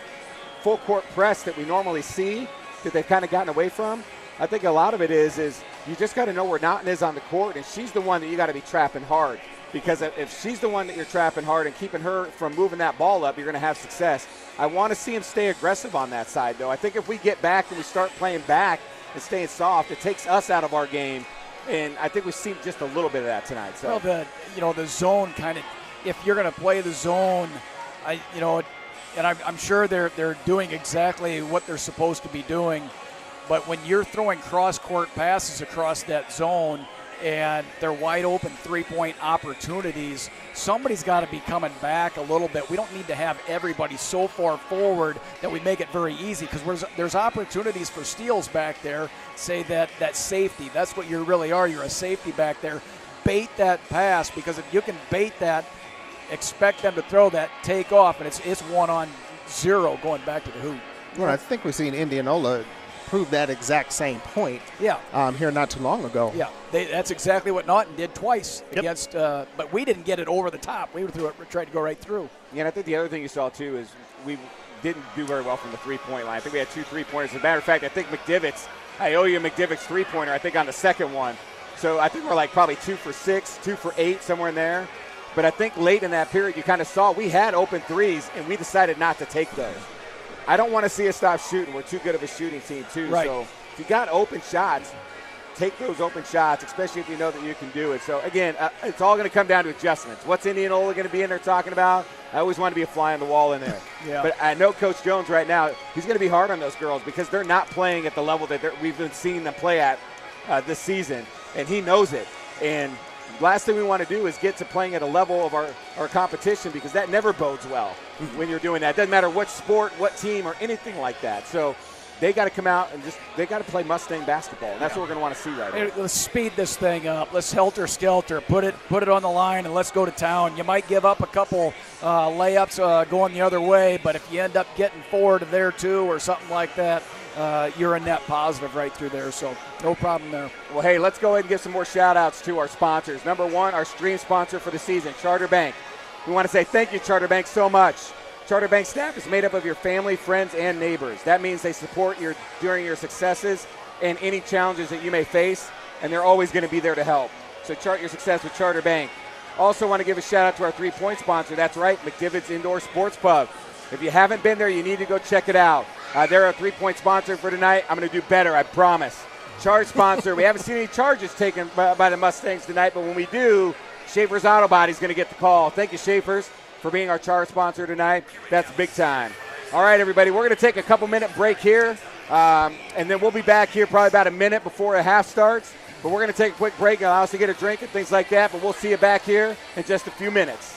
full court press that we normally see, that they've kind of gotten away from, I think a lot of it is you just got to know where Naughton is on the court, and she's the one that you got to be trapping hard. Because if she's the one that you're trapping hard and keeping her from moving that ball up, you're going to have success. I want to see him stay aggressive on that side, though. I think if we get back and we start playing back and staying soft, it takes us out of our game, and I think we've seen just a little bit of that tonight. So, well, the zone kind of, if you're going to play the zone, and I'm sure they're doing exactly what they're supposed to be doing, but when you're throwing cross-court passes across that zone and they're wide open three-point opportunities, somebody's got to be coming back a little bit. We don't need to have everybody so far forward that we make it very easy, because there's opportunities for steals back there. Say that safety, that's what you really are. You're a safety back there. Bait that pass, because if you can bait that, expect them to throw that, take off, and it's 1-on-0 going back to the hoop. Well, I think we've seen Indianola prove that exact same point here not too long ago. Yeah, that's exactly what Naughton did twice against, but we didn't get it over the top. We tried to go right through. Yeah, and I think the other thing you saw, too, is we didn't do very well from the three-point line. I think we had 2 3-pointers. As a matter of fact, I think I owe you McDivitt's three-pointer, I think, on the second one. So I think we're like probably 2 for 6, 2 for 8, somewhere in there. But I think late in that period, you kind of saw we had open threes, and we decided not to take those. I don't want to see us stop shooting. We're too good of a shooting team, too. Right. So if you got open shots, take those open shots, especially if you know that you can do it. So, again, it's all going to come down to adjustments. What's Indianola going to be in there talking about? I always want to be a fly on the wall in there. Yeah. But I know Coach Jones right now, he's going to be hard on those girls because they're not playing at the level that we've been seeing them play at this season, and he knows it. And last thing we want to do is get to playing at a level of our competition, because that never bodes well when you're doing that. It doesn't matter what sport, what team, or anything like that. So they got to come out and they got to play Mustang basketball, and that's what we're going to want to see right now. Let's speed this thing up. Let's helter-skelter. Put it on the line, and let's go to town. You might give up a couple layups going the other way, but if you end up getting 4 to there too or something like that, you're a net positive right through there, so no problem there. Well, hey, let's go ahead and give some more shout-outs to our sponsors. Number one, our stream sponsor for the season, Charter Bank. We want to say thank you, Charter Bank, so much. Charter Bank staff is made up of your family, friends, and neighbors. That means they support you during your successes and any challenges that you may face, and they're always going to be there to help. So chart your success with Charter Bank. Also want to give a shout-out to our three-point sponsor. That's right, McDivitt's Indoor Sports Pub. If you haven't been there, you need to go check it out. They're a three-point sponsor for tonight. I'm going to do better, I promise. Charge sponsor. We haven't seen any charges taken by the Mustangs tonight, but when we do, Schaefer's Auto Body is going to get the call. Thank you, Schaefer's, for being our charge sponsor tonight. That's big time. All right, everybody, we're going to take a couple-minute break here, and then we'll be back here probably about a minute before a half starts. But we're going to take a quick break and allow us to get a drink and things like that, but we'll see you back here in just a few minutes.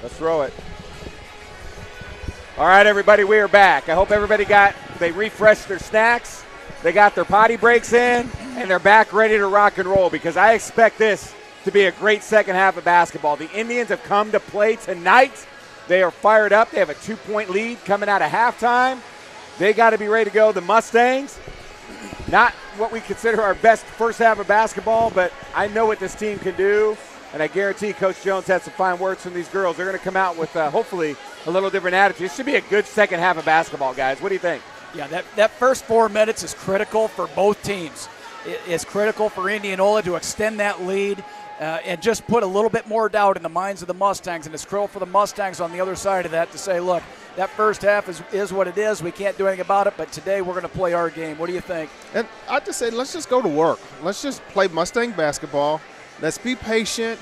Let's throw it. All right, everybody, we are back. I hope everybody they refreshed their snacks. they got their potty breaks in, and they're back ready to rock and roll because I expect this to be a great second half of basketball. The Indians have come to play tonight. They are fired up. They have a 2-point lead coming out of halftime. They got to be ready to go. The Mustangs, not what we consider our best first half of basketball, but I know what this team can do, and I guarantee Coach Jones had some fine words from these girls. They're going to come out with hopefully a little different attitude. It should be a good second half of basketball, guys. What do you think? Yeah, that first 4 minutes is critical for both teams. It's critical for Indianola to extend that lead and just put a little bit more doubt in the minds of the Mustangs, and it's critical for the Mustangs on the other side of that to say, look, that first half is what it is. We can't do anything about it, but today we're going to play our game. What do you think? And I just say let's just go to work. Let's just play Mustang basketball. Let's be patient.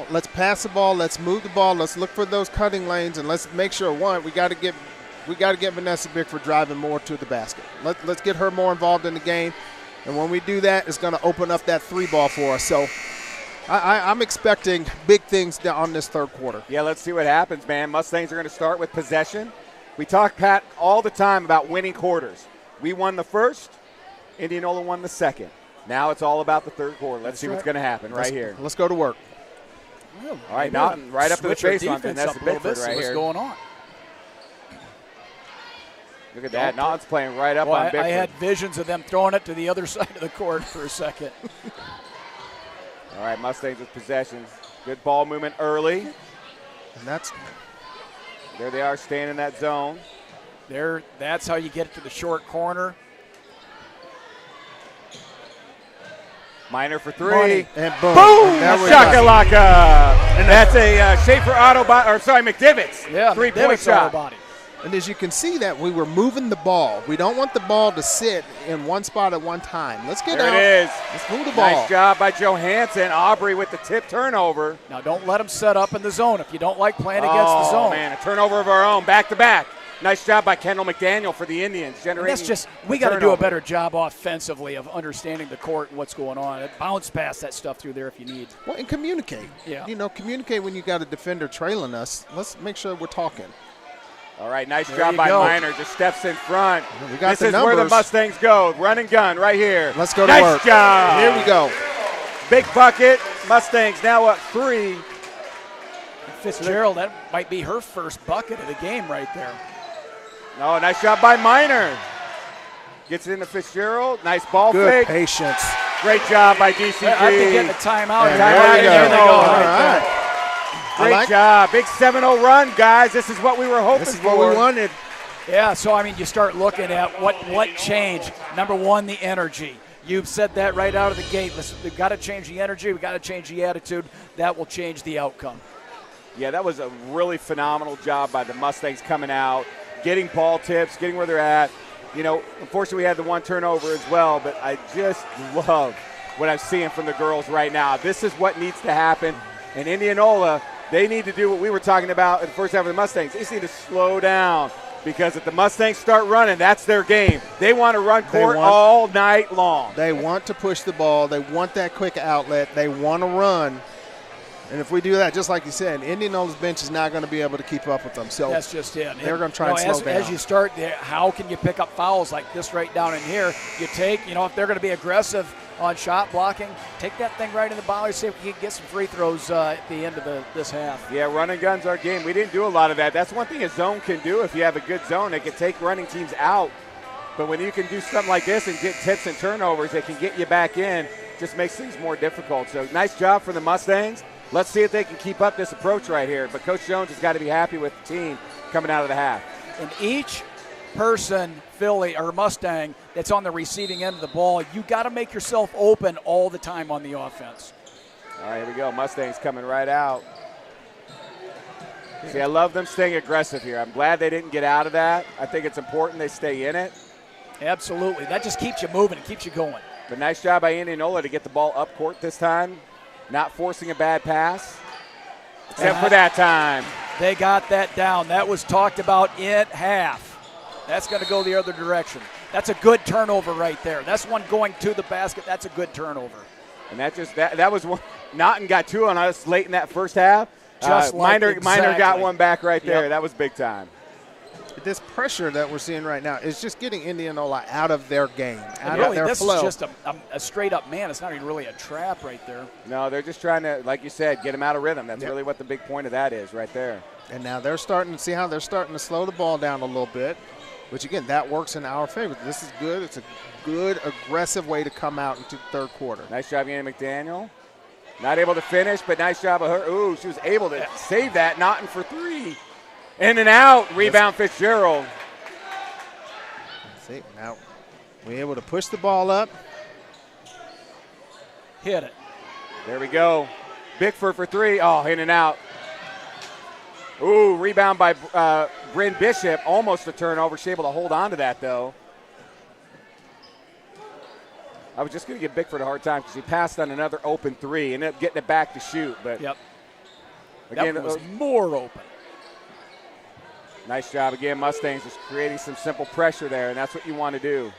Let's pass the ball. Let's move the ball. Let's look for those cutting lanes, and let's make sure, one, we got to get Vanessa Bickford driving more to the basket. Let's get her more involved in the game, and when we do that, it's going to open up that 3-ball for us. So I'm expecting big things on this third quarter. Yeah, let's see what happens, man. Mustangs are going to start with possession. We talk, Pat, all the time about winning quarters. We won the first. Indianola won the second. Now it's all about the third quarter. Let's see what's going to happen right here. Let's go to work. All right, Naughton right up to the baseline. That's the Bickford right here. What's going on? Look at that. Naughton's playing right up on Bickford. I had visions of them throwing it to the other side of the court for a second. All right, Mustangs with possession. Good ball movement early. And there they are staying in that zone. That's how you get it to the short corner. Minor for three. Money. And boom. Shakalaka. And that's a Schaefer McDivitt's. Yeah, three-point shot. Body. And as you can see that we were moving the ball. We don't want the ball to sit in one spot at one time. Let's get out. There it is. Let's move the ball. Nice job by Johansson. Aubrey with the tip turnover. Now don't let them set up in the zone if you don't like playing against the zone. Oh, man, a turnover of our own, back-to-back. Nice job by Kendall McDaniel for the Indians. We got to do a better job offensively of understanding the court and what's going on. Bounce past that stuff through there if you need. Well, and communicate. Yeah. Communicate when you got a defender trailing us. Let's make sure we're talking. All right, nice job by Minor. Just steps in front. This is where the Mustangs go. Run and gun right here. Let's go to work. Nice job. Here we go. Big bucket. Mustangs now up 3. Fitzgerald, that might be her first bucket of the game right there. Oh, nice job by Minor. Gets it into Fitzgerald. Nice ball Good fake. patience. Great job by DCG. I think getting a timeout. There they go. All right. Great job. Big 7-0 run, guys. This is what we were hoping for. This is what we wanted. Yeah, so, you start looking at what changed. Number one, the energy. You've said that right out of the gate. We've got to change the energy. We've got to change the attitude. That will change the outcome. Yeah, that was a really phenomenal job by the Mustangs coming out, getting ball tips, getting where they're at. Unfortunately, we had the one turnover as well, but I just love what I'm seeing from the girls right now. This is what needs to happen. And Indianola, they need to do what we were talking about in the first half of the Mustangs. They just need to slow down because if the Mustangs start running, that's their game. They want to run court all night long. They want to push the ball. They want that quick outlet. They want to run. And if we do that, just like you said, Indianola's bench is not going to be able to keep up with them. So that's just it. They're going to try and slow down. As you start there, how can you pick up fouls like this right down in here? You take, if they're going to be aggressive on shot blocking, take that thing right in the ball. See if we can get some free throws at the end of this half. Yeah, run and gun's our game. We didn't do a lot of that. That's one thing a zone can do. If you have a good zone, it can take running teams out. But when you can do something like this and get tips and turnovers, it can get you back in. Just makes things more difficult. So nice job for the Mustangs. Let's see if they can keep up this approach right here. But Coach Jones has got to be happy with the team coming out of the half. And each person, Philly or Mustang, that's on the receiving end of the ball, you got to make yourself open all the time on the offense. All right, here we go. Mustangs coming right out. See, I love them staying aggressive here. I'm glad they didn't get out of that. I think it's important they stay in it. Absolutely. That just keeps you moving and keeps you going. But nice job by Indianola to get the ball up court this time. Not forcing a bad pass, except for that time. They got that down. That was talked about in half. That's going to go the other direction. That's a good turnover right there. That's one going to the basket. That's a good turnover. And that was one. Naughton got 2 on us late in that first half. Minor got one back right there. Yep. That was big time. this pressure that we're seeing right now is just getting Indianola out of their game, out really, of their this flow. is just a straight-up man. It's not even really a trap right there. No, they're just trying to, like you said, get him out of rhythm. That's really what the big point of that is right there. And now they're starting to see how they're starting to slow the ball down a little bit, which, again, that works in our favor. This is good. It's a good, aggressive way to come out into the third quarter. Nice job, Annie McDaniel. Not able to finish, but nice job of her. Ooh, she was able to save that. Naughton for three. In and out. Rebound Fitzgerald. See, now we're able to push the ball up. Hit it. There we go. Bickford for three. Oh, in and out. Ooh, rebound by Bryn Bishop. Almost a turnover. She's able to hold on to that, though. I was just going to give Bickford a hard time because he passed on another open three. Ended up getting it back to shoot. But Yep. again, That was more open. Nice job again, Mustangs, just creating some simple pressure there, and that's what you want to do.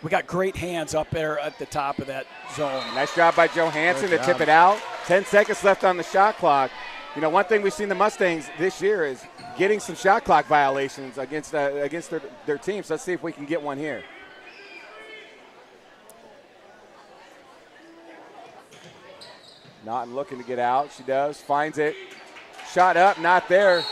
We got great hands up there at the top of that zone. Nice job by Johansson Good to tip job. it out. 10 seconds left on the shot clock. You know, one thing we've seen the Mustangs this year is getting some shot clock violations against their teams. Let's see if we can get one here. Naughton looking to get out. She does. Finds it. Shot up, not there.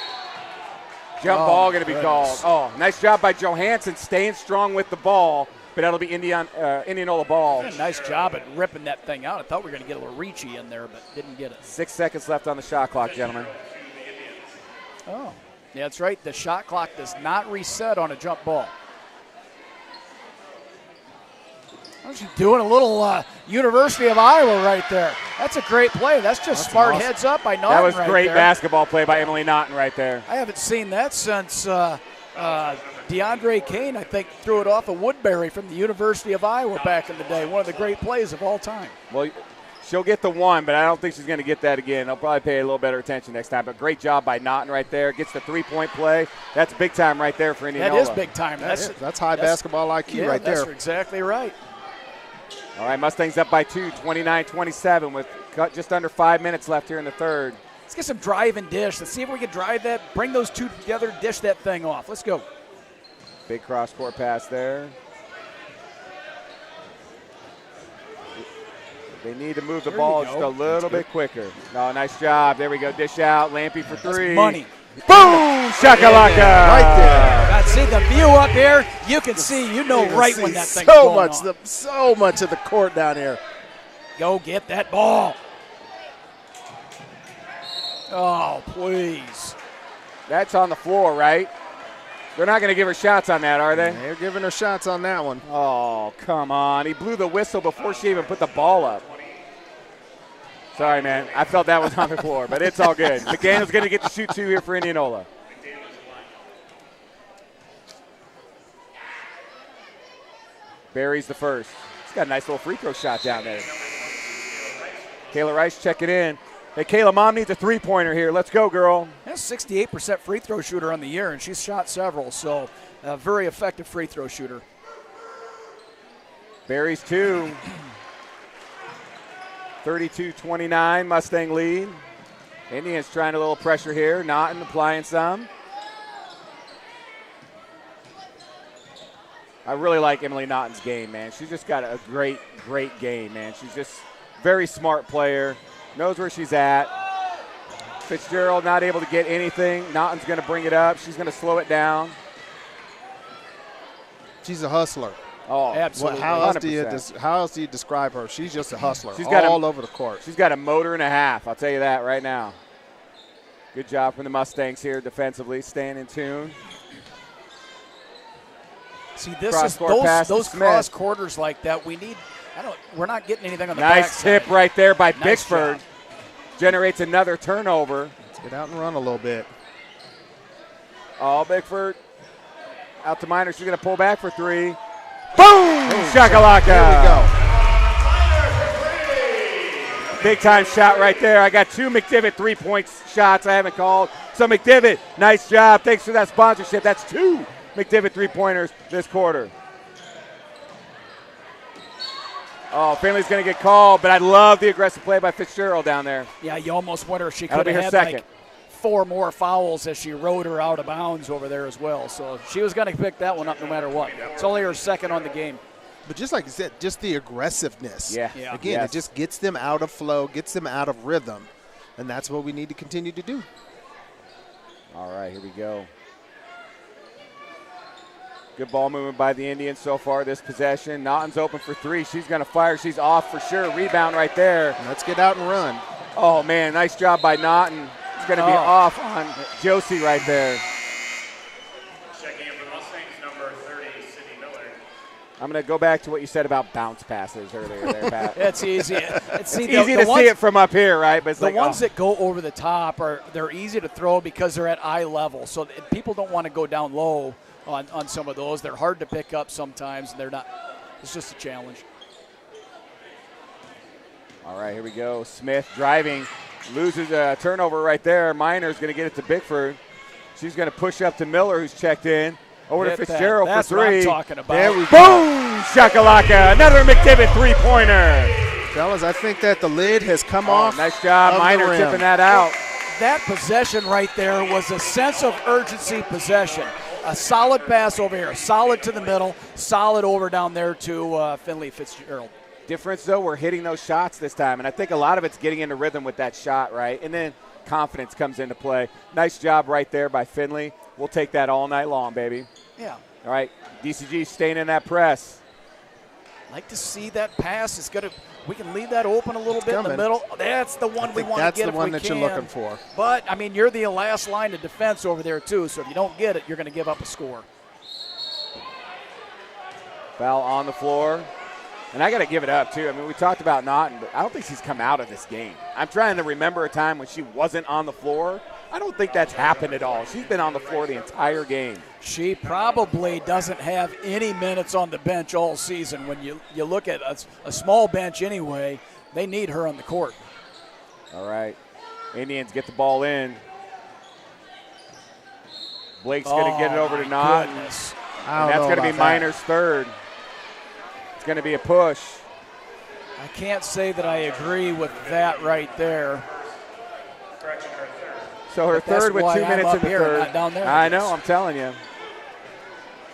Jump ball going to be called. Oh, nice job by Johansson staying strong with the ball, but that'll be Indianola ball. Nice job at ripping that thing out. I thought we were going to get a little reachy in there, but didn't get it. 6 seconds left on the shot clock, gentlemen. Oh, yeah, that's right. The shot clock does not reset on a jump ball. How's she doing a little University of Iowa right there? That's a great play. That's just smart awesome. heads up by Naughton. That was right great there. basketball play by Emily Naughton right there. I haven't seen that since DeAndre Kane, I think, threw it off of Woodbury from the University of Iowa back in the day. One of the great plays of all time. Well, she'll get the one, but I don't think she's going to get that again. They'll probably pay a little better attention next time. But great job by Naughton right there. Gets the three-point play. That's big time right there for Indianola. That is big time. That's high basketball IQ right there. That's exactly right. All right, Mustangs up by 2, 29-27 with just under 5 minutes left here in the third. Let's get some drive and dish. Let's see if we can drive that, bring those two together, dish that thing off. Let's go. Big cross-court pass there. They need to move the ball just a little bit quicker. No, nice job. There we go. Dish out. Lampy for three. That's money. Boom! Shakalaka! Right there. God, see the view up here. You can see, you know You can right see when that thing's so going much, on. so much of the court down here. Go get that ball. Oh, please. That's on the floor, right? They're not going to give her shots on that, are they? They're giving her shots on that one. Oh, come on. He blew the whistle before she even put the ball up. Sorry, man. I felt that was on the floor, but it's all good. McDaniel's going to get to shoot two here for Indianola. Barry's the first. He's got a nice little free throw shot down there. Kayla Rice checking in. Hey, Kayla, Mom needs a three-pointer here. Let's go, girl. That's 68% free throw shooter on the year, and she's shot several, so a very effective free throw shooter. Barry's two. 32-29, Mustang lead. Indians trying a little pressure here. Naughton applying some. I really like Emily Naughton's game, man. She's just got a great, great game, man. She's just very smart player. Knows where she's at. Fitzgerald not able to get anything. Naughton's going to bring it up. She's going to slow it down. She's a hustler. Oh, absolutely. How else do you 100%. describe her? She's just a hustler. She's got all over the court. She's got a motor and a half. I'll tell you that right now. Good job from the Mustangs here defensively, staying in tune. See, this Cross-court pass is to those Smith. cross quarters like that. We need. We're not getting anything on the Nice backside. tip right there by Nice Bickford. job. Generates another turnover. Let's get out and run a little bit. Oh, Bickford out to Minor. She's going to pull back for three. Boom! Shakalaka! There we go. Big time shot right there. I got two McDivitt 3-point shots I haven't called. So McDivitt, nice job. Thanks for that sponsorship. That's two McDivitt 3-pointers this quarter. Oh, Finley's going to get called, but I love the aggressive play by Fitzgerald down there. Yeah, you almost wonder if she That'll could be her have had second. like 4 more fouls as she rode her out of bounds over there as well. So she was going to pick that one up no matter what. It's only her second on the game. But just like you said, just the aggressiveness. Yeah. Again, it just gets them out of flow, gets them out of rhythm, and that's what we need to continue to do. All right, here we go. Good ball movement by the Indians so far this possession. Naughton's open for 3. She's going to fire. She's off for sure. Rebound right there. Let's get out and run. Oh, man, nice job by Naughton. It's going to be off on Josie right there. Checking in for the Mustangs, number 30, Sydney Miller. I'm going to go back to what you said about bounce passes earlier there, Pat. It's easy. It's easy to see it from up here, right? But it's the ones that go over the top they're easy to throw because they're at eye level. So people don't want to go down low on some of those. They're hard to pick up sometimes, and they're not. It's just a challenge. All right, here we go. Smith driving, loses a turnover right there. Minor's going to get it to Bickford. She's going to push up to Miller, who's checked in. Over to Fitzgerald for 3. That's what I'm talking about. There we go. Boom! Shakalaka. Another McDivitt three-pointer. Fellas, I think that the lid has come off. Nice job. Minor tipping that out. That possession right there was a sense of urgency possession. A solid pass over here, solid to the middle, solid over down there to Finley Fitzgerald. Difference, though, we're hitting those shots this time, and I think a lot of it's getting into rhythm with that shot, right? And then confidence comes into play. Nice job right there by Finley. We'll take that all night long, baby. Yeah. All right, DCG staying in that press. Like to see that pass. We can leave that open a little bit in the middle. That's the one we want to get if we can. That's the one that you're looking for. But, I mean, you're the last line of defense over there, too, so if you don't get it, you're going to give up a score. Foul on the floor. And I got to give it up, too. I mean, we talked about Naughton, but I don't think she's come out of this game. I'm trying to remember a time when she wasn't on the floor. I don't think that's happened at all. She's been on the floor the entire game. She probably doesn't have any minutes on the bench all season. When you look at a small bench anyway, they need her on the court. All right. Indians get the ball in. Blake's going to get it over to Naughton. And that's going to be Minor's third. It's going to be a push. I can't say that I agree with that right there. So her third with 2 minutes in the third. Not down there, I know, I'm telling you.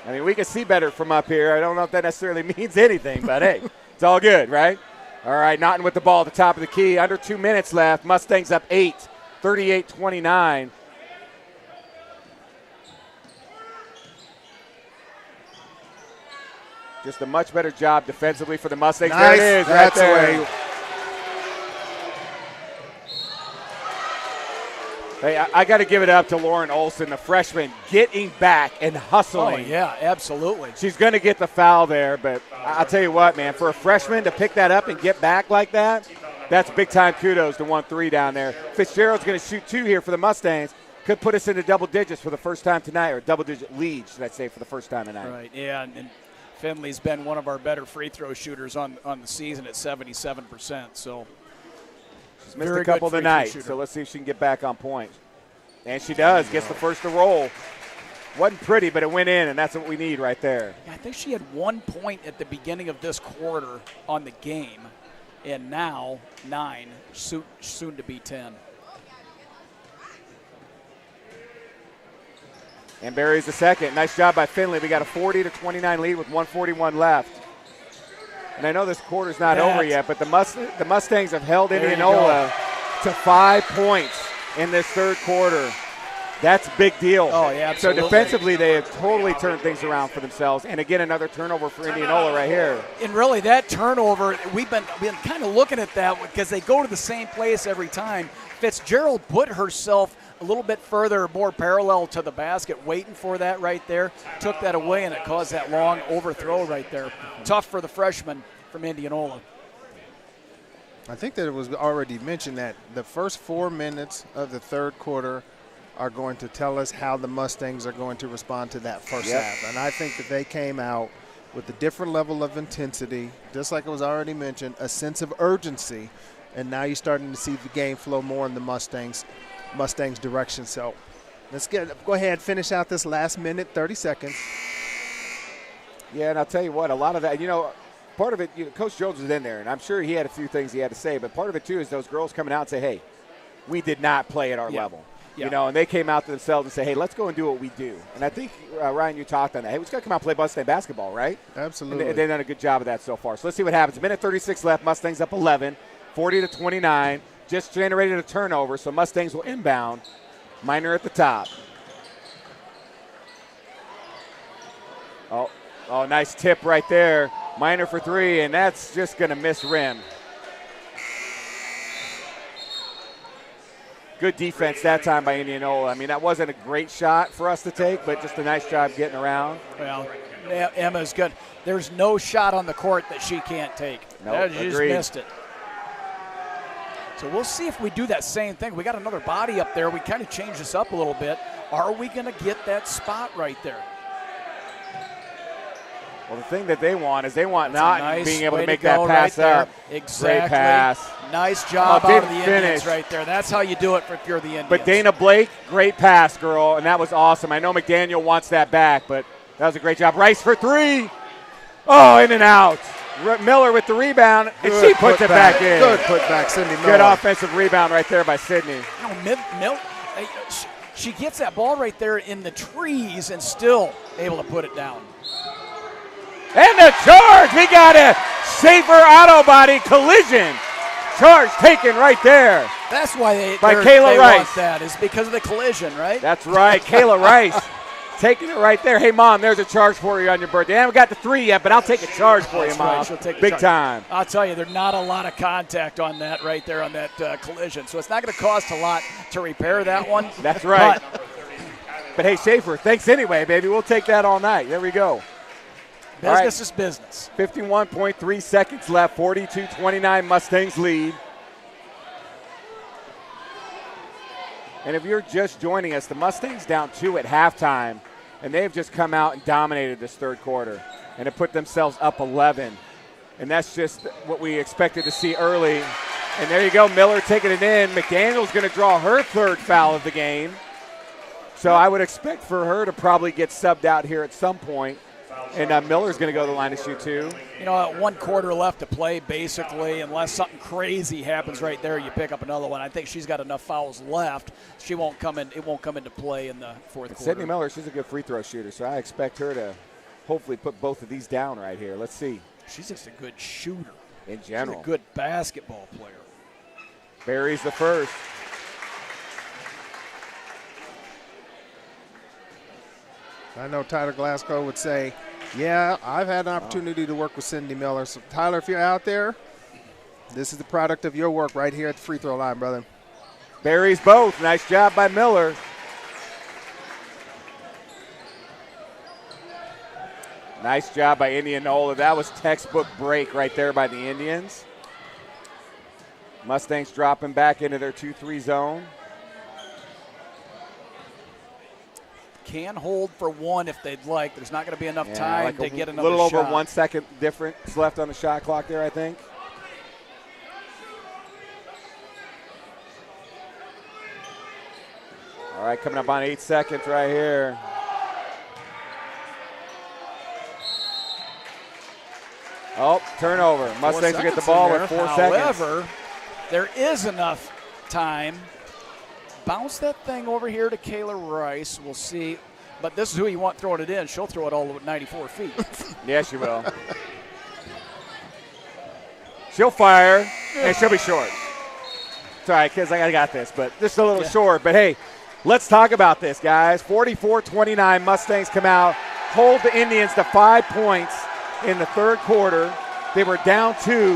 I mean, we can see better from up here. I don't know if that necessarily means anything, but hey, it's all good, right? All right, Naughton with the ball at the top of the key. Under 2 minutes left. Mustangs up 8, 38-29. Just a much better job defensively for the Mustangs. Nice. There it is, right there. Hey, I got to give it up to Lauren Olson, the freshman, getting back and hustling. Oh, yeah, absolutely. She's going to get the foul there, but I'll tell you what, man, for a freshman to pick that up and get back like that, that's big-time kudos to 1-3 down there. Fitzgerald's going to shoot 2 here for the Mustangs. Could put us into double digits for the first time tonight, or double-digit lead, should I say, for the first time tonight. Right, yeah, and Finley's been one of our better free throw shooters on the season at 77%, so – she's missed a couple tonight, so let's see if she can get back on point. And she does, gets the first to roll. Wasn't pretty, but it went in, and that's what we need right there. Yeah, I think she had 1 point at the beginning of this quarter on the game, and now 9, soon to be 10. And buries the second. Nice job by Finley. We got a 40-29 lead with 1:41 left. And I know this quarter's not over yet, but the Mustangs have held Indianola to 5 points in this third quarter. That's a big deal. Oh, yeah, absolutely. So defensively, they have totally turned things around for themselves. And again, another turnover for Indianola right here. And really, that turnover, we've been kind of looking at that because they go to the same place every time. Fitzgerald put herself a little bit further, more parallel to the basket, waiting for that right there. Took that away, and it caused that long overthrow right there. Tough for the freshman from Indianola. I think that it was already mentioned that the first 4 minutes of the third quarter are going to tell us how the Mustangs are going to respond to that first half. And I think that they came out with a different level of intensity, just like it was already mentioned, a sense of urgency. And now you're starting to see the game flow more in the Mustangs direction. So let's go ahead, finish out this last minute, 30 seconds. Yeah, and I'll tell you what, a lot of that, part of it, Coach Jones was in there, and I'm sure he had a few things he had to say, but part of it, too, is those girls coming out and say, hey, we did not play at our level. You know, and they came out to themselves and said, hey, let's go and do what we do. And I think, Ryan, you talked on that. Hey, we just got to come out and play Mustang basketball, right? Absolutely. And they've done a good job of that so far. So let's see what happens. A minute 36 left. Mustangs up 11, 40-29. Just generated a turnover, so Mustangs will inbound. Minor at the top. Oh, nice tip right there. Minor for three, and that's just going to miss rim. Good defense that time by Indianola. I mean, that wasn't a great shot for us to take, but just a nice job getting around. Well, Emma's good. There's no shot on the court that she can't take. Nope, she just missed it. So we'll see if we do that same thing. We got another body up there. We kind of changed this up a little bit. Are we going to get that spot right there? Well, the thing that they want is not being able to make that pass right up. Exactly. Great pass. Nice job out of the finish. Indians right there. That's how you do it if you're the Indians. But Dana Blake, great pass, girl, and that was awesome. I know McDaniel wants that back, but that was a great job. Rice for three. Oh, in and out. Miller with the rebound, and she puts it back in. Good putback, Sydney Miller. Good offensive rebound right there by Sydney. She gets that ball right there in the trees and still able to put it down. And the charge, we got a Schaefer auto body collision. Charge taken right there. That's why they Kayla Rice. Want that is because of the collision, right? That's right, Kayla Rice taking it right there. Hey, Mom, there's a charge for you on your birthday. I haven't got the 3 yet, but I'll take a charge for you, Mom. Right. She'll take Big time. I'll tell you, there's not a lot of contact on that right there on that collision, so it's not going to cost a lot to repair that one. That's right. But hey, Schaefer, thanks anyway, baby. We'll take that all night. There we go. Business is business. 51.3 seconds left, 42-29 Mustangs lead. And if you're just joining us, the Mustangs down 2 at halftime, and they've just come out and dominated this third quarter and have put themselves up 11. And that's just what we expected to see early. And there you go, Miller taking it in. McDaniel's going to draw her third foul of the game. So I would expect for her to probably get subbed out here at some point. And Miller's going to go to the line to shoot two. You know, 1 quarter left to play, basically, unless something crazy happens right there, you pick up another one. I think she's got enough fouls left. She won't come in. It won't come into play in the fourth quarter. Sydney Miller, she's a good free throw shooter, so I expect her to hopefully put both of these down right here. Let's see. She's just a good shooter. In general. She's a good basketball player. Buries the first. I know Tyler Glasgow would say, yeah, I've had an opportunity to work with Cindy Miller. So, Tyler, if you're out there, this is the product of your work right here at the free throw line, brother. Buries both. Nice job by Miller. Nice job by Indianola. That was textbook break right there by the Indians. Mustangs dropping back into their 2-3 zone. Can hold for one if they'd like. There's not going to be enough time to get another shot. A little over 1 second difference left on the shot clock there, I think. All right, coming up on 8 seconds right here. Oh, turnover. Mustangs will get the ball with 4 seconds. However, there is enough time. Bounce that thing over here to Kayla Rice. We'll see. But this is who you want throwing it in. She'll throw it all the way 94 feet. Yeah, she will. She'll fire, and she'll be short. It's all right, kids, I got this, but just a little short. But, hey, let's talk about this, guys. 44-29, Mustangs come out, hold the Indians to 5 points in the third quarter. They were down 2.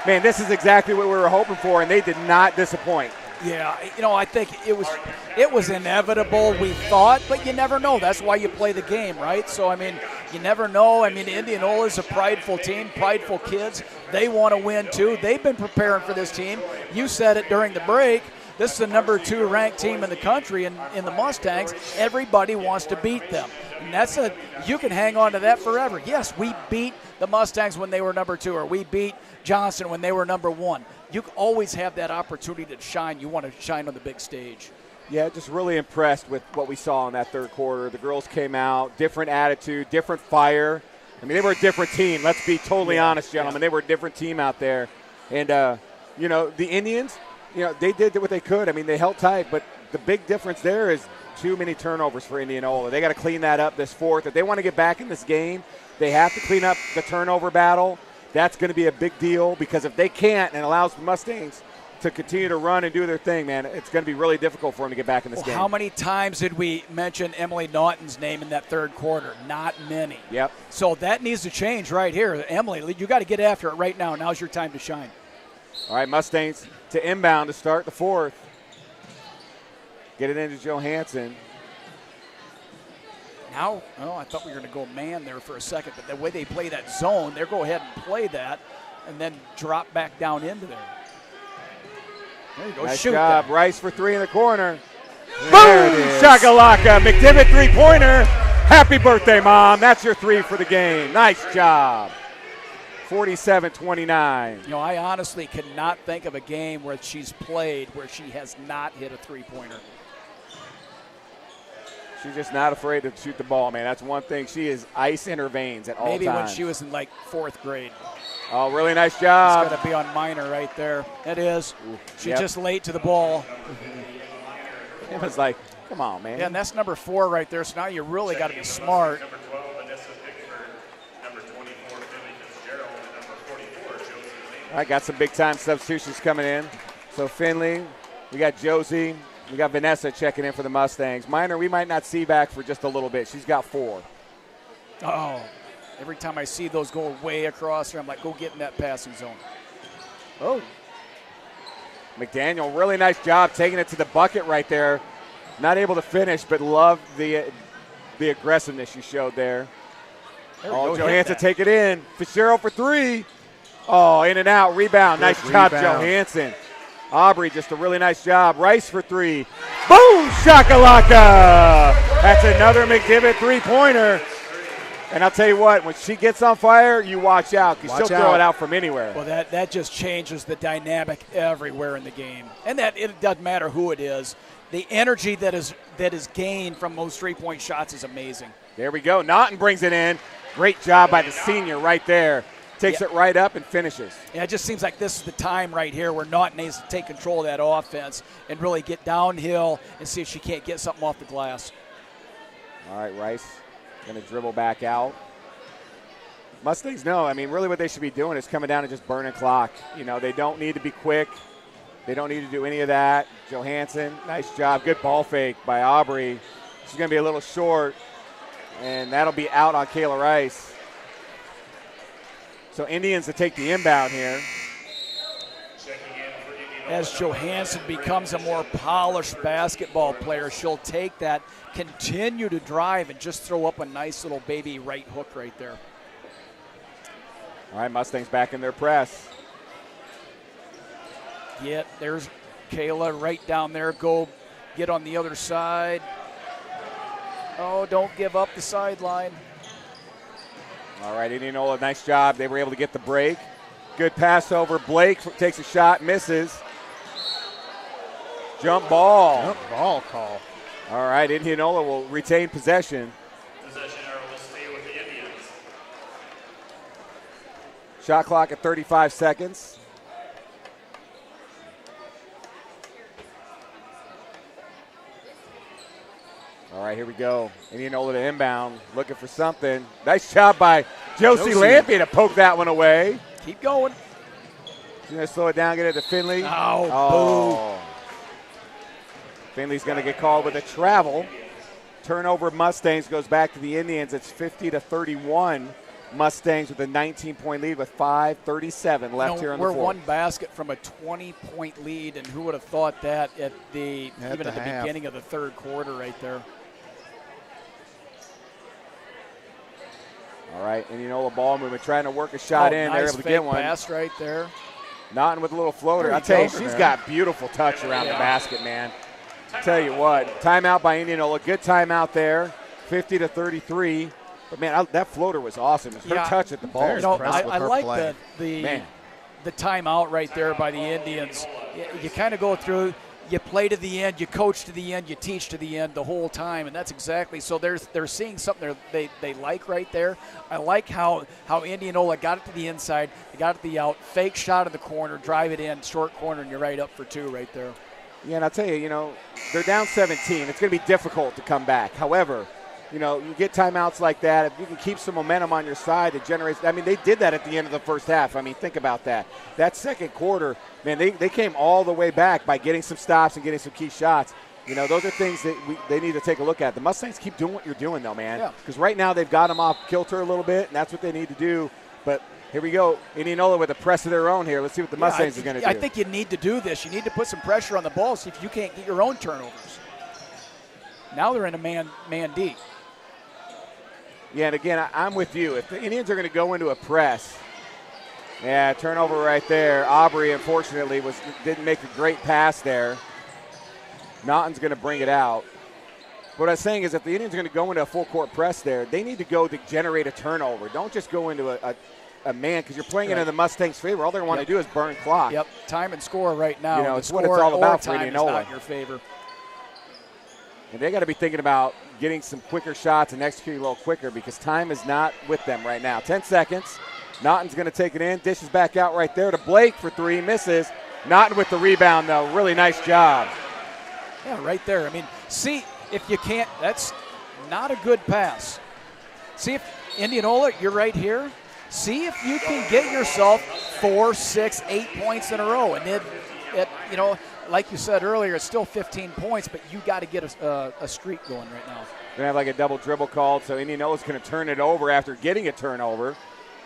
Man, this is exactly what we were hoping for, and they did not disappoint. Yeah, you know, I think it was inevitable, we thought, but you never know. That's why you play the game, right? So, I mean, you never know. I mean, Indianola is a prideful team, prideful kids. They want to win, too. They've been preparing for this team. You said it during the break. This is the number 2 ranked team in the country in the Mustangs. Everybody wants to beat them. And you can hang on to that forever. Yes, we beat the Mustangs when they were number 2, or we beat Johnson when they were number 1. You always have that opportunity to shine. You want to shine on the big stage. Yeah, just really impressed with what we saw in that third quarter. The girls came out, different attitude, different fire. I mean, they were a different team. Let's be totally honest, gentlemen. They were a different team out there. And, you know, the Indians, you know, they did what they could. I mean, they held tight, but the big difference there is too many turnovers for Indianola. They got to clean that up this fourth. If they want to get back in this game, they have to clean up the turnover battle. That's going to be a big deal because if they can't and allows the Mustangs to continue to run and do their thing, man, it's going to be really difficult for them to get back in this game. How many times did we mention Emily Naughton's name in that third quarter? Not many. Yep. So that needs to change right here. Emily, you got to get after it right now. Now's your time to shine. All right, Mustangs to inbound to start the fourth. Get it into Johansson. Now, I thought we were going to go man there for a second, but the way they play that zone, they'll go ahead and play that and then drop back down into there. There you go. Nice Shoot job. that. Rice for three in the corner. Boom! Shakalaka. McDivitt three-pointer. Happy birthday, Mom. That's your three for the game. Nice job. 47-29. You know, I honestly cannot think of a game where she's played where she has not hit a three-pointer. She's just not afraid to shoot the ball, man. That's one thing. She is ice in her veins at all times. Maybe when she was in, like, fourth grade. Oh, really nice job. It's going to be on minor right there. It is. She's Yep. just late to the ball. It was like, come on, man. Yeah, and that's number 4 right there, so now you really got to be smart. Number 12, Vanessa Pickford. Number 24, Billy Fitzgerald. And number 44, Josie Lane. All right, got some big-time substitutions coming in. So Finley, we got Josie, we got Vanessa checking in for the Mustangs. Minor, we might not see back for just a little bit. She's got 4. Oh, every time I see those go way across there, I'm like, go get in that passing zone. Oh. McDaniel, really nice job taking it to the bucket right there. Not able to finish, but love the aggressiveness she showed there. Oh, Johansson take it in. Fitzgerald for 3. Oh, in and out, rebound. Nice job, Johansson. Aubrey, just a really nice job. Rice for 3. Boom, shakalaka. That's another McDivitt three-pointer. And I'll tell you what, when she gets on fire, you watch out because she'll throw it out from anywhere. Well, that just changes the dynamic everywhere in the game. And that it doesn't matter who it is. The energy that is gained from those three-point shots is amazing. There we go. Naughton brings it in. Great job by the senior right there. Takes it right up and finishes. Yeah, it just seems like this is the time right here where Naughton needs to take control of that offense and really get downhill and see if she can't get something off the glass. All right, Rice going to dribble back out. Mustangs know, I mean, really what they should be doing is coming down and just burning clock. You know, they don't need to be quick. They don't need to do any of that. Johansson, nice job. Good ball fake by Aubrey. She's going to be a little short, and that'll be out on Kayla Rice. So Indians to take the inbound here. As Johansson becomes a more polished basketball player, she'll take that, continue to drive, and just throw up a nice little baby right hook right there. All right, Mustangs back in their press. There's Kayla right down there. Go get on the other side. Oh, don't give up the sideline. All right, Indianola, nice job. They were able to get the break. Good pass over. Blake takes a shot, misses. Jump ball. Jump ball call. All right, Indianola will retain possession. Possession arrow will stay with the Indians. Shot clock at 35 seconds. All right, here we go. Indianola to inbound, looking for something. Nice job by Josie Lampion to poke that one away. Keep going. She's going to slow it down, get it to Finley. Oh. Finley's going to get called with a travel. Turnover Mustangs goes back to the Indians. It's 50-31. Mustangs with a 19-point lead with 5:37 left here on the We're floor. one basket from a 20-point lead, and who would have thought that at the beginning of the third quarter right there. All right, Indianola ball movement, trying to work a shot in. Nice They're able to fake get one. pass right there. Naughton with a little floater. I tell you, she's got beautiful touch around the basket, man. Tell you what, timeout by Indianola. Good timeout there, 50-33. But, man, that floater was awesome. Her touch at the ball. I like the timeout right there by the Indians. You kind of go through, you play to the end, you coach to the end, you teach to the end the whole time, and that's exactly so. They're seeing something they like right there. I like how Indianola got it to the inside, they got it to the out, fake shot in the corner, drive it in, short corner, and you're right up for 2 right there. Yeah, and I'll tell you, they're down 17. It's going to be difficult to come back. However, you get timeouts like that. If you can keep some momentum on your side, it generates. I mean, they did that at the end of the first half. I mean, think about that. That second quarter, man, they came all the way back by getting some stops and getting some key shots. Those are things that they need to take a look at. The Mustangs keep doing what you're doing, though, man. Because right now they've got them off kilter a little bit, and that's what they need to do. But here we go. Indianola with a press of their own here. Let's see what the Mustangs are going to do. I think you need to do this. You need to put some pressure on the ball, see if you can't get your own turnovers. Now they're in a man D. Yeah, and again, I'm with you. If the Indians are going to go into a press, turnover right there. Aubrey, unfortunately, didn't make a great pass there. Naughton's going to bring it out. What I was saying is if the Indians are going to go into a full-court press there, they need to go to generate a turnover. Don't just go into a man because you're playing it in the Mustangs' favor. All they want to do is burn clock. Yep, time and score right now. It's what it's all about for Indianola. Is not in your favor. And they got to be thinking about getting some quicker shots and executing a little quicker because time is not with them right now. 10 seconds. Naughton's going to take it in. Dishes back out right there to Blake for three. Misses. Naughton with the rebound, though. Really nice job. Yeah, right there. I mean, see if you can't. That's not a good pass. See if Indianola, you're right here. See if you can get yourself 4, 6, 8 points in a row. And then, like you said earlier, it's still 15 points, but you got to get a streak going right now. Going to have like a double dribble called, so Indianola's going to turn it over after getting a turnover.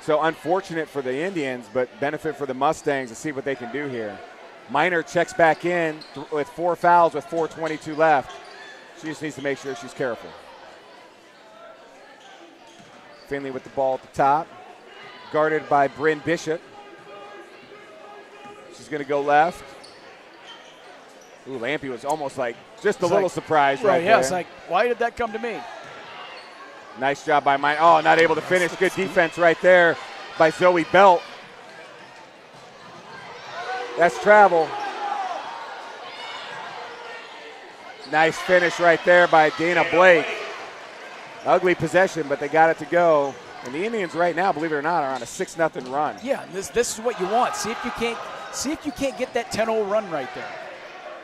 So unfortunate for the Indians, but benefit for the Mustangs to see what they can do here. Minor checks back in with 4 fouls with 4:22 left. She just needs to make sure she's careful. Finley with the ball at the top, guarded by Bryn Bishop. She's going to go left. Ooh, Lampy was almost like just a little surprised right there. Yeah, it's like, why did that come to me? Nice job by Minor. Oh, not able to finish. Good defense right there by Zoe Belt. That's travel. Nice finish right there by Dana Blake. Ugly possession, but they got it to go. And the Indians right now, believe it or not, are on a 6-0 run. Yeah, this is what you want. See if you can't get that 10-0 run right there.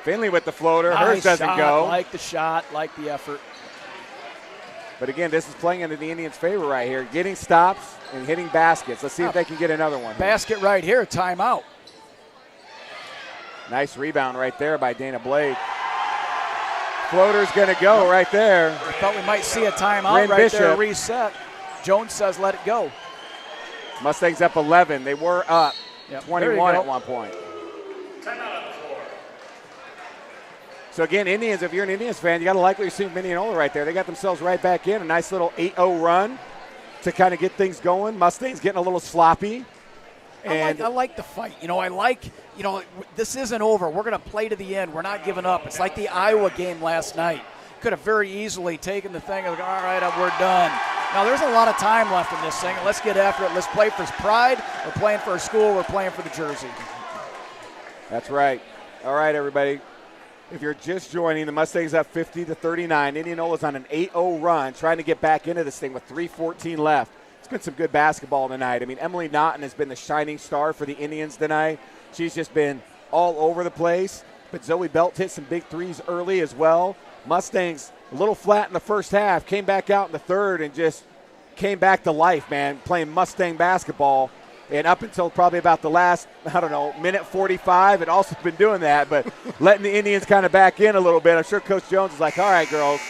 Finley with the floater. Nice Hers doesn't shot, go. Like the shot, like the effort. But again, this is playing into the Indians' favor right here. Getting stops and hitting baskets. Let's see if they can get another one. Basket right here, timeout. Nice rebound right there by Dana Blake. Floater's going to go right there. I thought we might see a timeout Bryn right Bishop. there, reset. Jones says let it go. Mustangs up 11. They were up 21 go. at one point. So again, Indians, if you're an Indians fan, you got to like what you're seeing from Indianola right there. They got themselves right back in. A nice little 8-0 run to kind of get things going. Mustangs getting a little sloppy. And I like the fight. This isn't over. We're going to play to the end. We're not giving up. It's like the Iowa game last night. Could have very easily taken the thing and like, all right, we're done. Now, there's a lot of time left in this thing. Let's get after it. Let's play for pride. We're playing for our school. We're playing for the jersey. That's right. All right, everybody. If you're just joining, the Mustangs up 50-39. Indianola's on an 8-0 run, trying to get back into this thing with 3:14 left. It's been some good basketball tonight. I mean, Emily Naughton has been the shining star for the Indians tonight. She's just been all over the place. But Zoe Belt hit some big threes early as well. Mustangs a little flat in the first half, came back out in the third and just came back to life, man, playing Mustang basketball. And up until probably about the last, minute 45, it also been doing that, but letting the Indians kind of back in a little bit. I'm sure Coach Jones is like, all right, girls,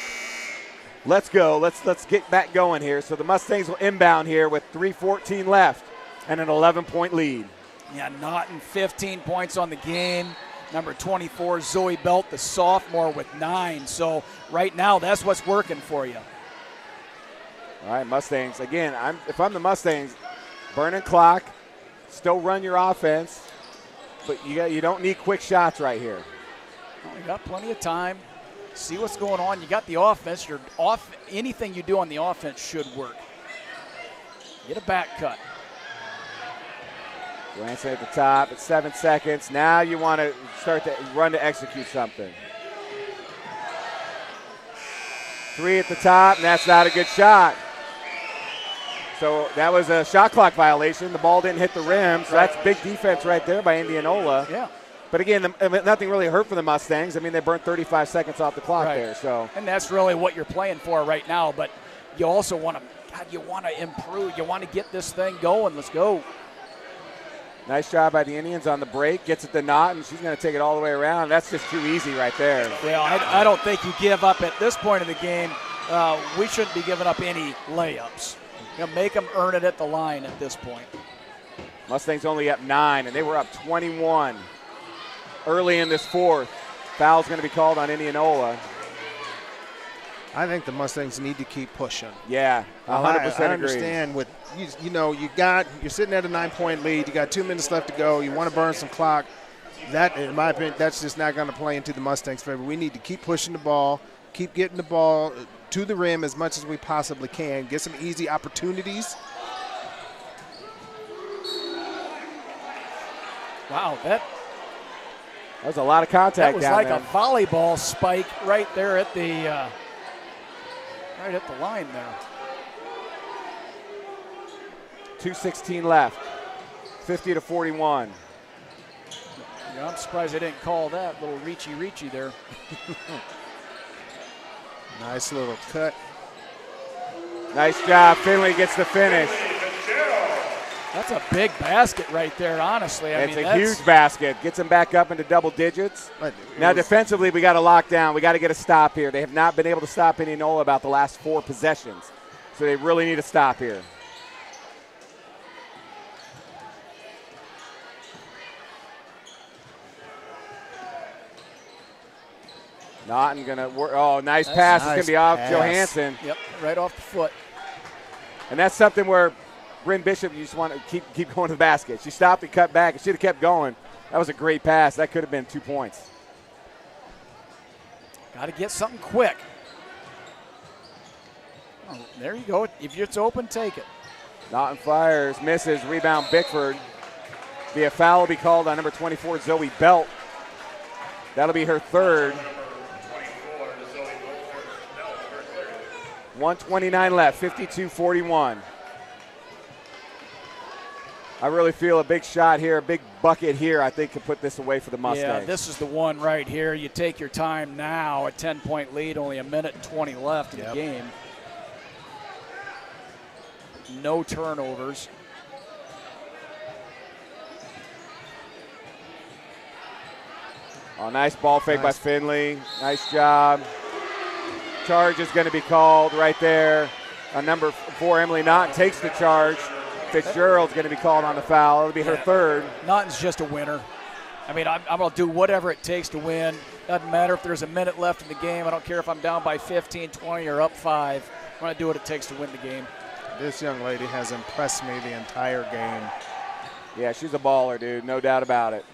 let's go. Let's get back going here. So the Mustangs will inbound here with 3:14 left and an 11-point lead. Yeah, Naughton 15 points on the game. Number 24, Zoe Belt, the sophomore, with 9. So right now, that's what's working for you. All right, Mustangs. Again, if I'm the Mustangs, burning clock, still run your offense, but you don't need quick shots right here. Well, you got plenty of time. See what's going on. You got the offense. Anything you do on the offense should work. Get a back cut. Lansing at the top. It's 7 seconds. Now you want to start to run to execute something. 3 at the top, and that's not a good shot. So that was a shot clock violation. The ball didn't hit the rim, so that's big defense right there by Indianola. Yeah. But again, nothing really hurt for the Mustangs. I mean, they burned 35 seconds off the clock there. So, and that's really what you're playing for right now. But you also want to, you want to improve. You want to get this thing going. Let's go. Nice job by the Indians on the break. Gets it to Knott, and she's going to take it all the way around. That's just too easy right there. Well, I don't think you give up at this point of the game. We shouldn't be giving up any layups. Make them earn it at the line at this point. Mustangs only up 9, and they were up 21 early in this fourth. Foul's going to be called on Indianola. I think the Mustangs need to keep pushing. Yeah, 100% I understand with you're sitting at a 9-point lead. You got 2 minutes left to go. You want to burn some clock. That, in my opinion, that's just not going to play into the Mustangs' favor. We need to keep pushing the ball, keep getting the ball to the rim as much as we possibly can. Get some easy opportunities. Wow, that was a lot of contact. That was down like there. a volleyball spike right there at the line there. 2:16 left. 50-41. Yeah, I'm surprised they didn't call that. Little reachy there. Nice little cut. Nice job. Finley gets the finish. That's a big basket right there, honestly. It's a huge basket. Gets them back up into double digits. Now, defensively, we got to lock down. We got to get a stop here. They have not been able to stop Indianola about the last 4 possessions. So they really need a stop here. Naughton going to work. Oh, nice pass. It's going to be off Johansson. Yep, right off the foot. And that's something where Bryn Bishop, you just want to keep going to the basket. She stopped and cut back. She should have kept going. That was a great pass. That could have been 2 points. Got to get something quick. Oh, there you go. If it's open, take it. Naughton fires, misses. Rebound Bickford. Be a foul will be called on number 24, Zoe Belt. That'll be her third. 1:29 left, 52-41. I really feel a big shot here, a big bucket here, I think could put this away for the Mustangs. Yeah, this is the one right here. You take your time now, a 10-point lead, only 1:20 left in the game. No turnovers. Oh, nice ball fake by Finley. Nice job. Charge is going to be called right there. Number 4, Emily Naughton, takes the charge. Fitzgerald's going to be called on the foul. It'll be her third. Naughton's just a winner. I mean, I'm going to do whatever it takes to win. Doesn't matter if there's a minute left in the game. I don't care if I'm down by 15, 20, or up 5. I'm going to do what it takes to win the game. This young lady has impressed me the entire game. Yeah, she's a baller, dude. No doubt about it.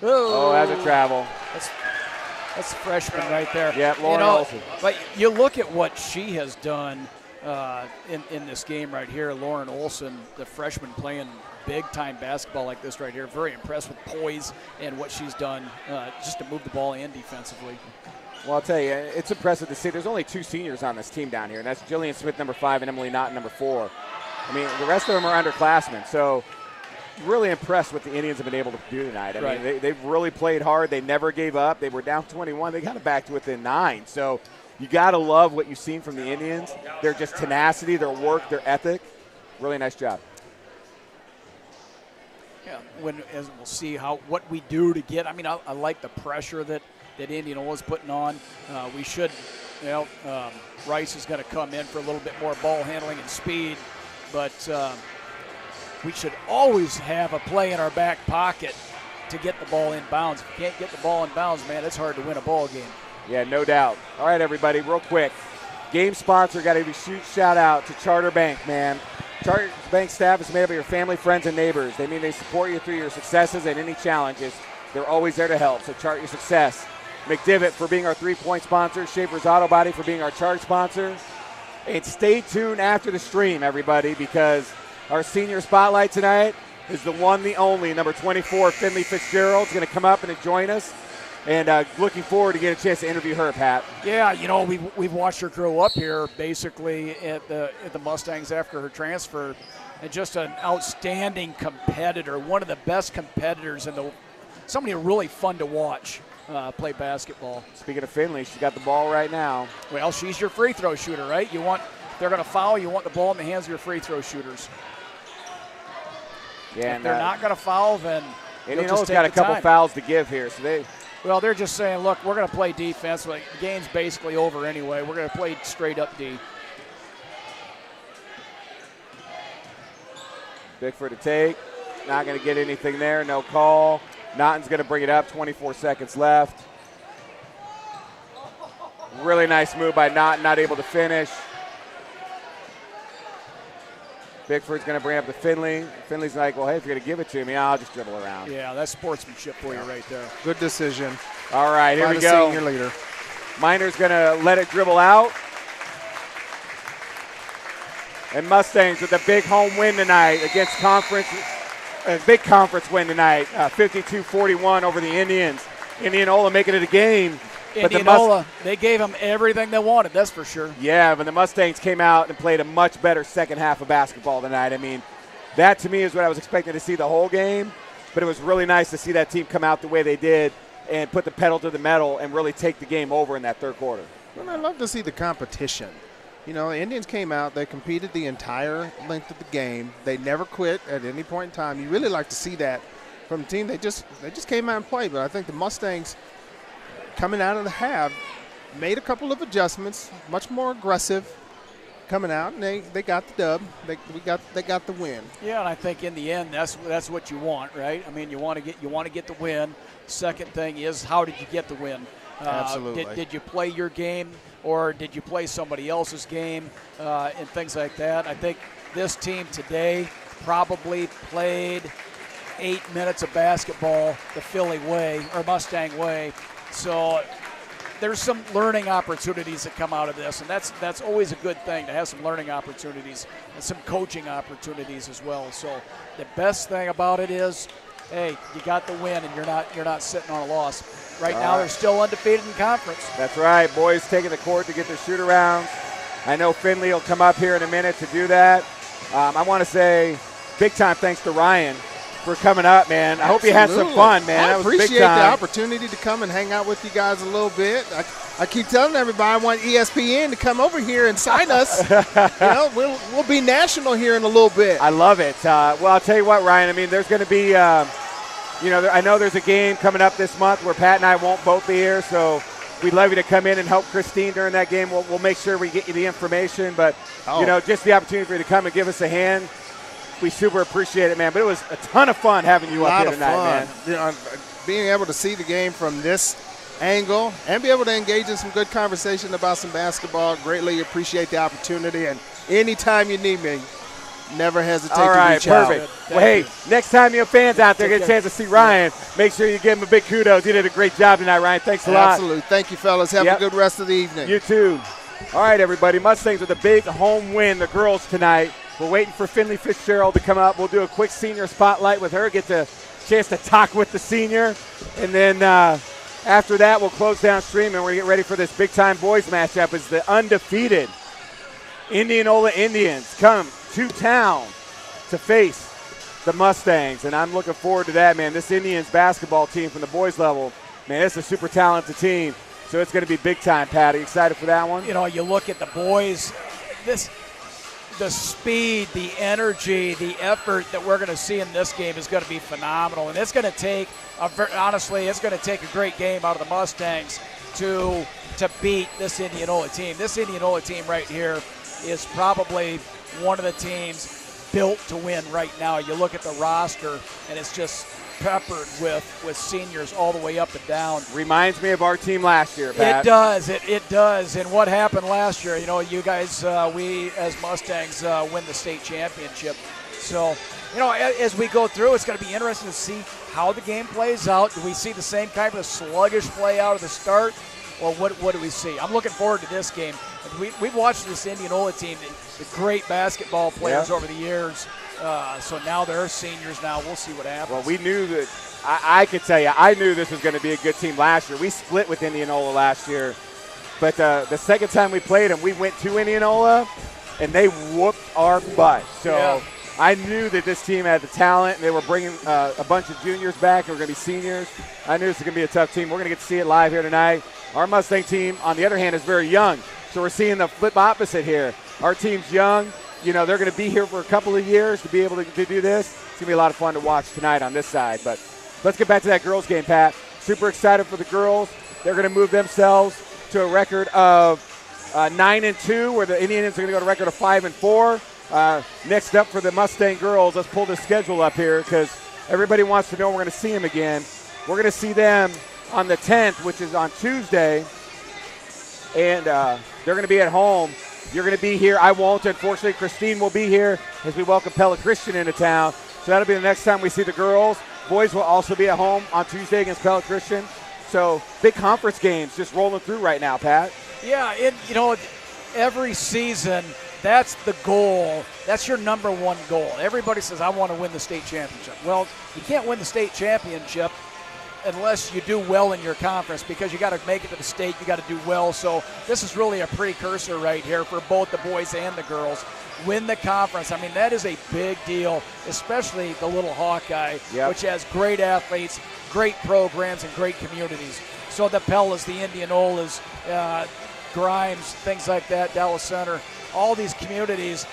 Oh, that's a travel. That's a freshman right there. Yeah, Lauren Olsen. But you look at what she has done in this game right here. Lauren Olsen, the freshman, playing big-time basketball like this right here. Very impressed with poise and what she's done just to move the ball in defensively. Well, I'll tell you, it's impressive to see. There's only 2 seniors on this team down here, and that's Jillian Smith, number 5, and Emily Naughton, number 4. I mean, the rest of them are underclassmen. So really impressed what the Indians have been able to do tonight. I mean, they've really played hard. They never gave up. They were down 21. They got it back to within 9. So you got to love what you've seen from the Indians. Their just tenacity, their work, their ethic. Really nice job. Yeah, as we'll see what we do to get. I mean, I like the pressure that Indianola's putting on. We should, Rice is going to come in for a little bit more ball handling and speed, but we should always have a play in our back pocket to get the ball in bounds. If you can't get the ball in bounds, man, it's hard to win a ball game. Yeah, no doubt. All right, everybody, real quick. Game sponsor, got to be shout out to Charter Bank, man. Charter Bank staff is made up of your family, friends, and neighbors. They mean they support you through your successes and any challenges. They're always there to help, so chart your success. McDivitt for being our 3-point sponsor. Schaefer's Auto Body for being our charge sponsor. And stay tuned after the stream, everybody, because our senior spotlight tonight is the one, the only, number 24, Finley Fitzgerald, is going to come up and join us. And looking forward to get a chance to interview her, Pat. Yeah, we've watched her grow up here, basically at the Mustangs after her transfer, and just an outstanding competitor, one of the best competitors in somebody really fun to watch play basketball. Speaking of Finley, she's got the ball right now. Well, she's your free throw shooter, right? If they're going to foul, you want the ball in the hands of your free throw shooters. Yeah, if they're not going to foul, then Indianola's got a couple fouls to give here, so they're just saying, look, we're going to play defense. Like, the game's basically over anyway. We're going to play straight up D. Bickford to take. Not going to get anything there. No call. Naughton's going to bring it up. 24 seconds left. Really nice move by Naughton. Not able to finish. Bickford's going to bring up to Finley. Finley's like, well, hey, if you're going to give it to me, I'll just dribble around. Yeah, that's sportsmanship for you right there. Good decision. All right, here we go. Senior leader. Miner's going to let it dribble out. And Mustangs with a big home win tonight against conference. A big conference win tonight, 52-41 over the Indians. Indianola making it a game. Indianola, they gave them everything they wanted, that's for sure. Yeah, but the Mustangs came out and played a much better second half of basketball tonight. I mean, that to me is what I was expecting to see the whole game, but it was really nice to see that team come out the way they did and put the pedal to the metal and really take the game over in that third quarter. Well, I love to see the competition. You know, the Indians came out, they competed the entire length of the game. They never quit at any point in time. You really like to see that from the team. They just came out and played, but I think the Mustangs coming out of the half made a couple of adjustments, much more aggressive coming out, and they got the dub. They got the win. Yeah, and I think in the end that's what you want, right? I mean, you want to get the win. Second thing is, how did you get the win? Absolutely. Did you play your game, or did you play somebody else's game, and things like that? I think this team today probably played 8 minutes of basketball the Philly way or Mustang way. So there's some learning opportunities that come out of this, and that's always a good thing to have some learning opportunities and some coaching opportunities as well. So the best thing about it is, hey, you got the win, and you're not sitting on a loss. Right now, they're still undefeated in conference. That's right. Boys taking the court to get their shoot-arounds. I know Finley will come up here in a minute to do that. I want to say big-time thanks to Ryan for coming up, man. I hope you had some fun, man. I appreciate the opportunity to come and hang out with you guys a little bit. I keep telling everybody I want ESPN to come over here and sign us. We'll be national here in a little bit. I love it. Well, I'll tell you what, Ryan. I mean, there's going to be, I know there's a game coming up this month where Pat and I won't both be here, so we'd love you to come in and help Christine during that game. We'll make sure we get you the information, but, just the opportunity for you to come and give us a hand. We super appreciate it, man. But it was a ton of fun having you up here tonight, man. Being able to see the game from this angle and be able to engage in some good conversation about some basketball, greatly appreciate the opportunity. And anytime you need me, never hesitate to reach out. Perfect. Well, hey, next time you have fans out there get a chance to see Ryan, make sure you give him a big kudos. You did a great job tonight, Ryan. Thanks a lot. Absolutely. Thank you, fellas. Have a good rest of the evening. You too. All right, everybody. Mustangs with a big home win, the girls tonight. We're waiting for Finley Fitzgerald to come up. We'll do a quick senior spotlight with her, get the chance to talk with the senior. And then after that, we'll close down stream, and we're going to get ready for this big-time boys matchup as the undefeated Indianola Indians come to town to face the Mustangs. And I'm looking forward to that, man. This Indians basketball team from the boys level, man, it's a super talented team. So it's going to be big time, Pat. Are you excited for that one? You look at the boys, the speed, the energy, the effort that we're going to see in this game is going to be phenomenal. And it's going to take, it's going to take a great game out of the Mustangs to beat this Indianola team. This Indianola team right here is probably one of the teams built to win right now. You look at the roster, and it's just peppered with seniors all the way up and down. Reminds me of our team last year, Pat. It does. It does. And what happened last year, you guys, we as Mustangs win the state championship. So, as we go through, it's going to be interesting to see how the game plays out. Do we see the same kind of sluggish play out of the start, or what do we see? I'm looking forward to this game. We've watched this Indianola team, the great basketball players over the years. So now they're seniors now. We'll see what happens. Well, we knew that. I could tell you, I knew this was going to be a good team last year. We split with Indianola last year. But the second time we played them, we went to Indianola, and they whooped our butt. So I knew that this team had the talent, and they were bringing a bunch of juniors back, and we're going to be seniors. I knew this was going to be a tough team. We're going to get to see it live here tonight. Our Mustang team, on the other hand, is very young, so we're seeing the flip opposite here. Our team's young. You know, they're going to be here for a couple of years to be able to do this. It's going to be a lot of fun to watch tonight on this side. But let's get back to that girls game, Pat. Super excited for the girls. They're going to move themselves to a record of 9-2, where the Indians are going to go to a record of 5-4. Next up for the Mustang girls, let's pull the schedule up here because everybody wants to know we're going to see them again. We're going to see them on the 10th, which is on Tuesday, and they're going to be at home. You're going to be here. I won't. Unfortunately, Christine will be here as we welcome Pella Christian into town. So that'll be the next time we see the girls. Boys will also be at home on Tuesday against Pella Christian. So big conference games just rolling through right now, Pat. Yeah, every season, that's the goal. That's your number one goal. Everybody says, I want to win the state championship. Well, you can't win the state championship unless you do well in your conference, because you got to make it to the state, you got to do well. So this is really a precursor right here for both the boys and the girls. Win the conference. I mean, that is a big deal, especially the Little Hawkeye, which has great athletes, great programs, and great communities. So the Pellas, the Indianolas, Grimes, things like that, Dallas Center, all these communities,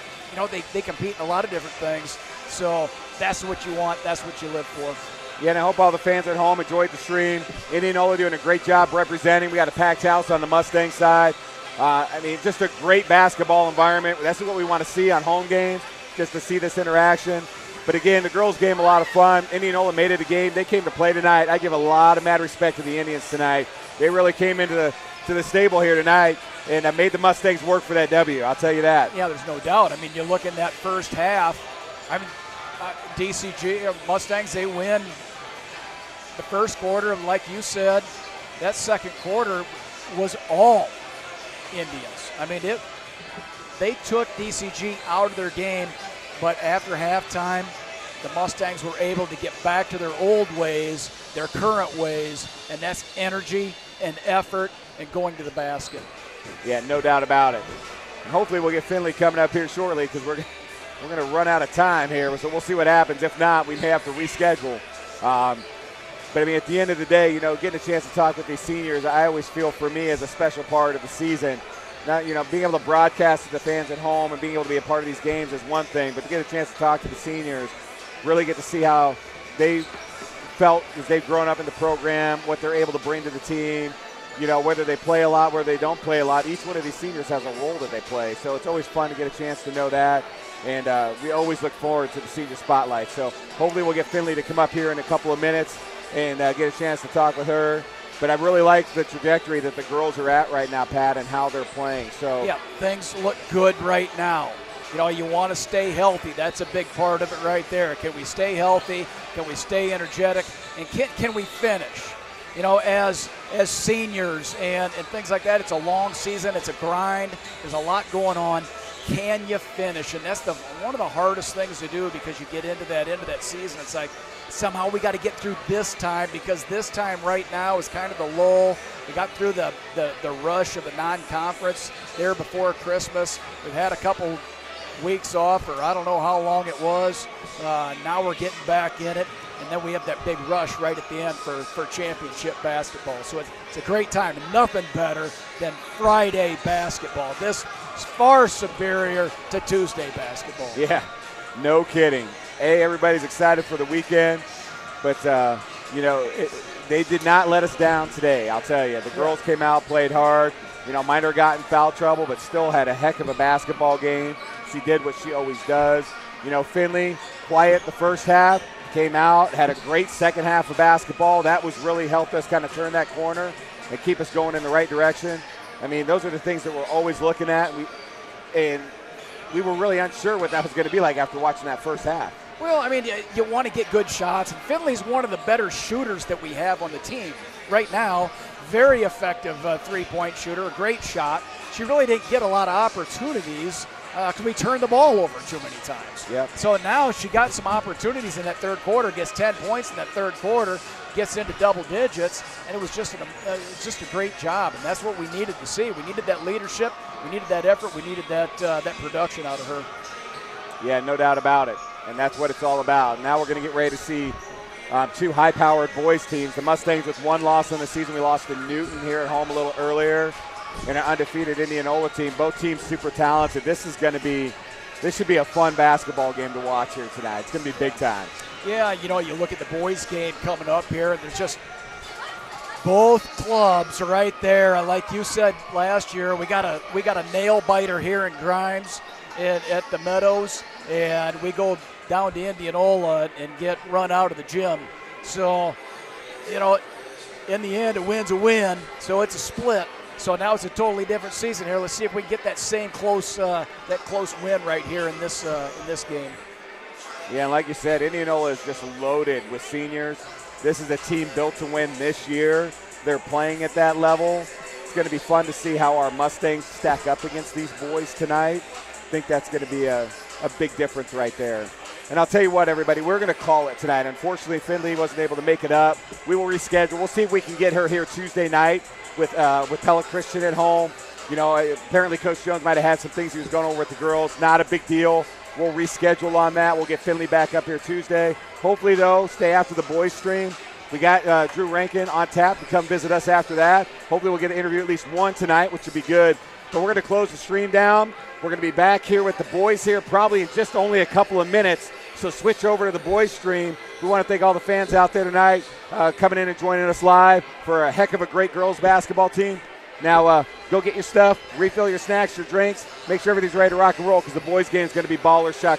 they compete in a lot of different things. So that's what you want. That's what you live for. Yeah, and I hope all the fans at home enjoyed the stream. Indianola doing a great job representing. We got a packed house on the Mustang side. Just a great basketball environment. That's what we want to see on home games, just to see this interaction. But again, the girls' game, a lot of fun. Indianola made it a game. They came to play tonight. I give a lot of mad respect to the Indians tonight. They really came into the stable here tonight and made the Mustangs work for that W. I'll tell you that. Yeah, there's no doubt. I mean, you look in that first half. DCG Mustangs, they win the first quarter, and like you said, that second quarter was all Indians. They took DCG out of their game, but after halftime, the Mustangs were able to get back to their old ways, their current ways, and that's energy and effort and going to the basket. Yeah, no doubt about it. And hopefully we'll get Finley coming up here shortly, because we're going to run out of time here, so we'll see what happens. If not, we may have to reschedule. But at the end of the day, getting a chance to talk with these seniors, I always feel for me as a special part of the season. Now, being able to broadcast to the fans at home and being able to be a part of these games is one thing, but to get a chance to talk to the seniors, really get to see how they felt as they've grown up in the program, what they're able to bring to the team, whether they play a lot, whether they don't play a lot. Each one of these seniors has a role that they play, so it's always fun to get a chance to know that. And we always look forward to the senior spotlight. So hopefully we'll get Finley to come up here in a couple of minutes and get a chance to talk with her. But I really like the trajectory that the girls are at right now, Pat, and how they're playing. So yeah, things look good right now. You want to stay healthy. That's a big part of it right there. Can we stay healthy? Can we stay energetic? And can we finish? As seniors and things like that, it's a long season. It's a grind. There's a lot going on. Can you finish? And that's one of the hardest things to do, because you get into that season. It's like, somehow we got to get through this time, because this time right now is kind of the lull. We got through the rush of the non-conference there before Christmas. We've had a couple weeks off, or I don't know how long it was. Now we're getting back in it, and then we have that big rush right at the end for championship basketball. So it's a great time. Nothing better than Friday basketball. This is far superior to Tuesday basketball. Yeah, no kidding. Everybody's excited for the weekend, but, they did not let us down today, I'll tell you. The girls came out, played hard. Minor got in foul trouble, but still had a heck of a basketball game. She did what she always does. Finley, quiet the first half, came out, had a great second half of basketball. That was really helped us kind of turn that corner and keep us going in the right direction. Those are the things that we're always looking at. We were really unsure what that was going to be like after watching that first half. Well, you want to get good shots, and Finley's one of the better shooters that we have on the team right now. Very effective three-point shooter, a great shot. She really didn't get a lot of opportunities because we turned the ball over too many times. Yep. So now she got some opportunities in that third quarter, gets 10 points in that third quarter, gets into double digits, and it was just a great job, and that's what we needed to see. We needed that leadership, we needed that effort, we needed that production out of her. Yeah, no doubt about it. and that's what it's all about. Now we're going to get ready to see two high-powered boys teams. The Mustangs with one loss in the season. We lost to Newton here at home a little earlier, and an undefeated Indianola team. Both teams super talented. This should be a fun basketball game to watch here tonight. It's going to be big time. Yeah, you look at the boys game coming up here, and there's just both clubs are right there. Like you said last year, we got a nail biter here in Grimes at the Meadows, and we go down to Indianola and get run out of the gym. So, in the end, a win's a win. So it's a split. So now it's a totally different season here. Let's see if we can get that same close win right here in this game. Yeah, and like you said, Indianola is just loaded with seniors. This is a team built to win this year. They're playing at that level. It's going to be fun to see how our Mustangs stack up against these boys tonight. I think that's going to be a big difference right there. And I'll tell you what, everybody, we're going to call it tonight. Unfortunately, Finley wasn't able to make it up. We will reschedule. We'll see if we can get her here Tuesday night with Pella Christian at home. Apparently Coach Jones might have had some things he was going over with the girls. Not a big deal. We'll reschedule on that. We'll get Finley back up here Tuesday. Hopefully, though, stay after the boys stream. We got Drew Rankin on tap to come visit us after that. Hopefully we'll get an interview, at least one tonight, which would be good. But we're going to close the stream down. We're going to be back here with the boys here probably in just only a couple of minutes. So switch over to the boys stream. We want to thank all the fans out there tonight coming in and joining us live for a heck of a great girls basketball team. Now go get your stuff, refill your snacks, your drinks, make sure everything's ready to rock and roll because the boys game is going to be baller shot.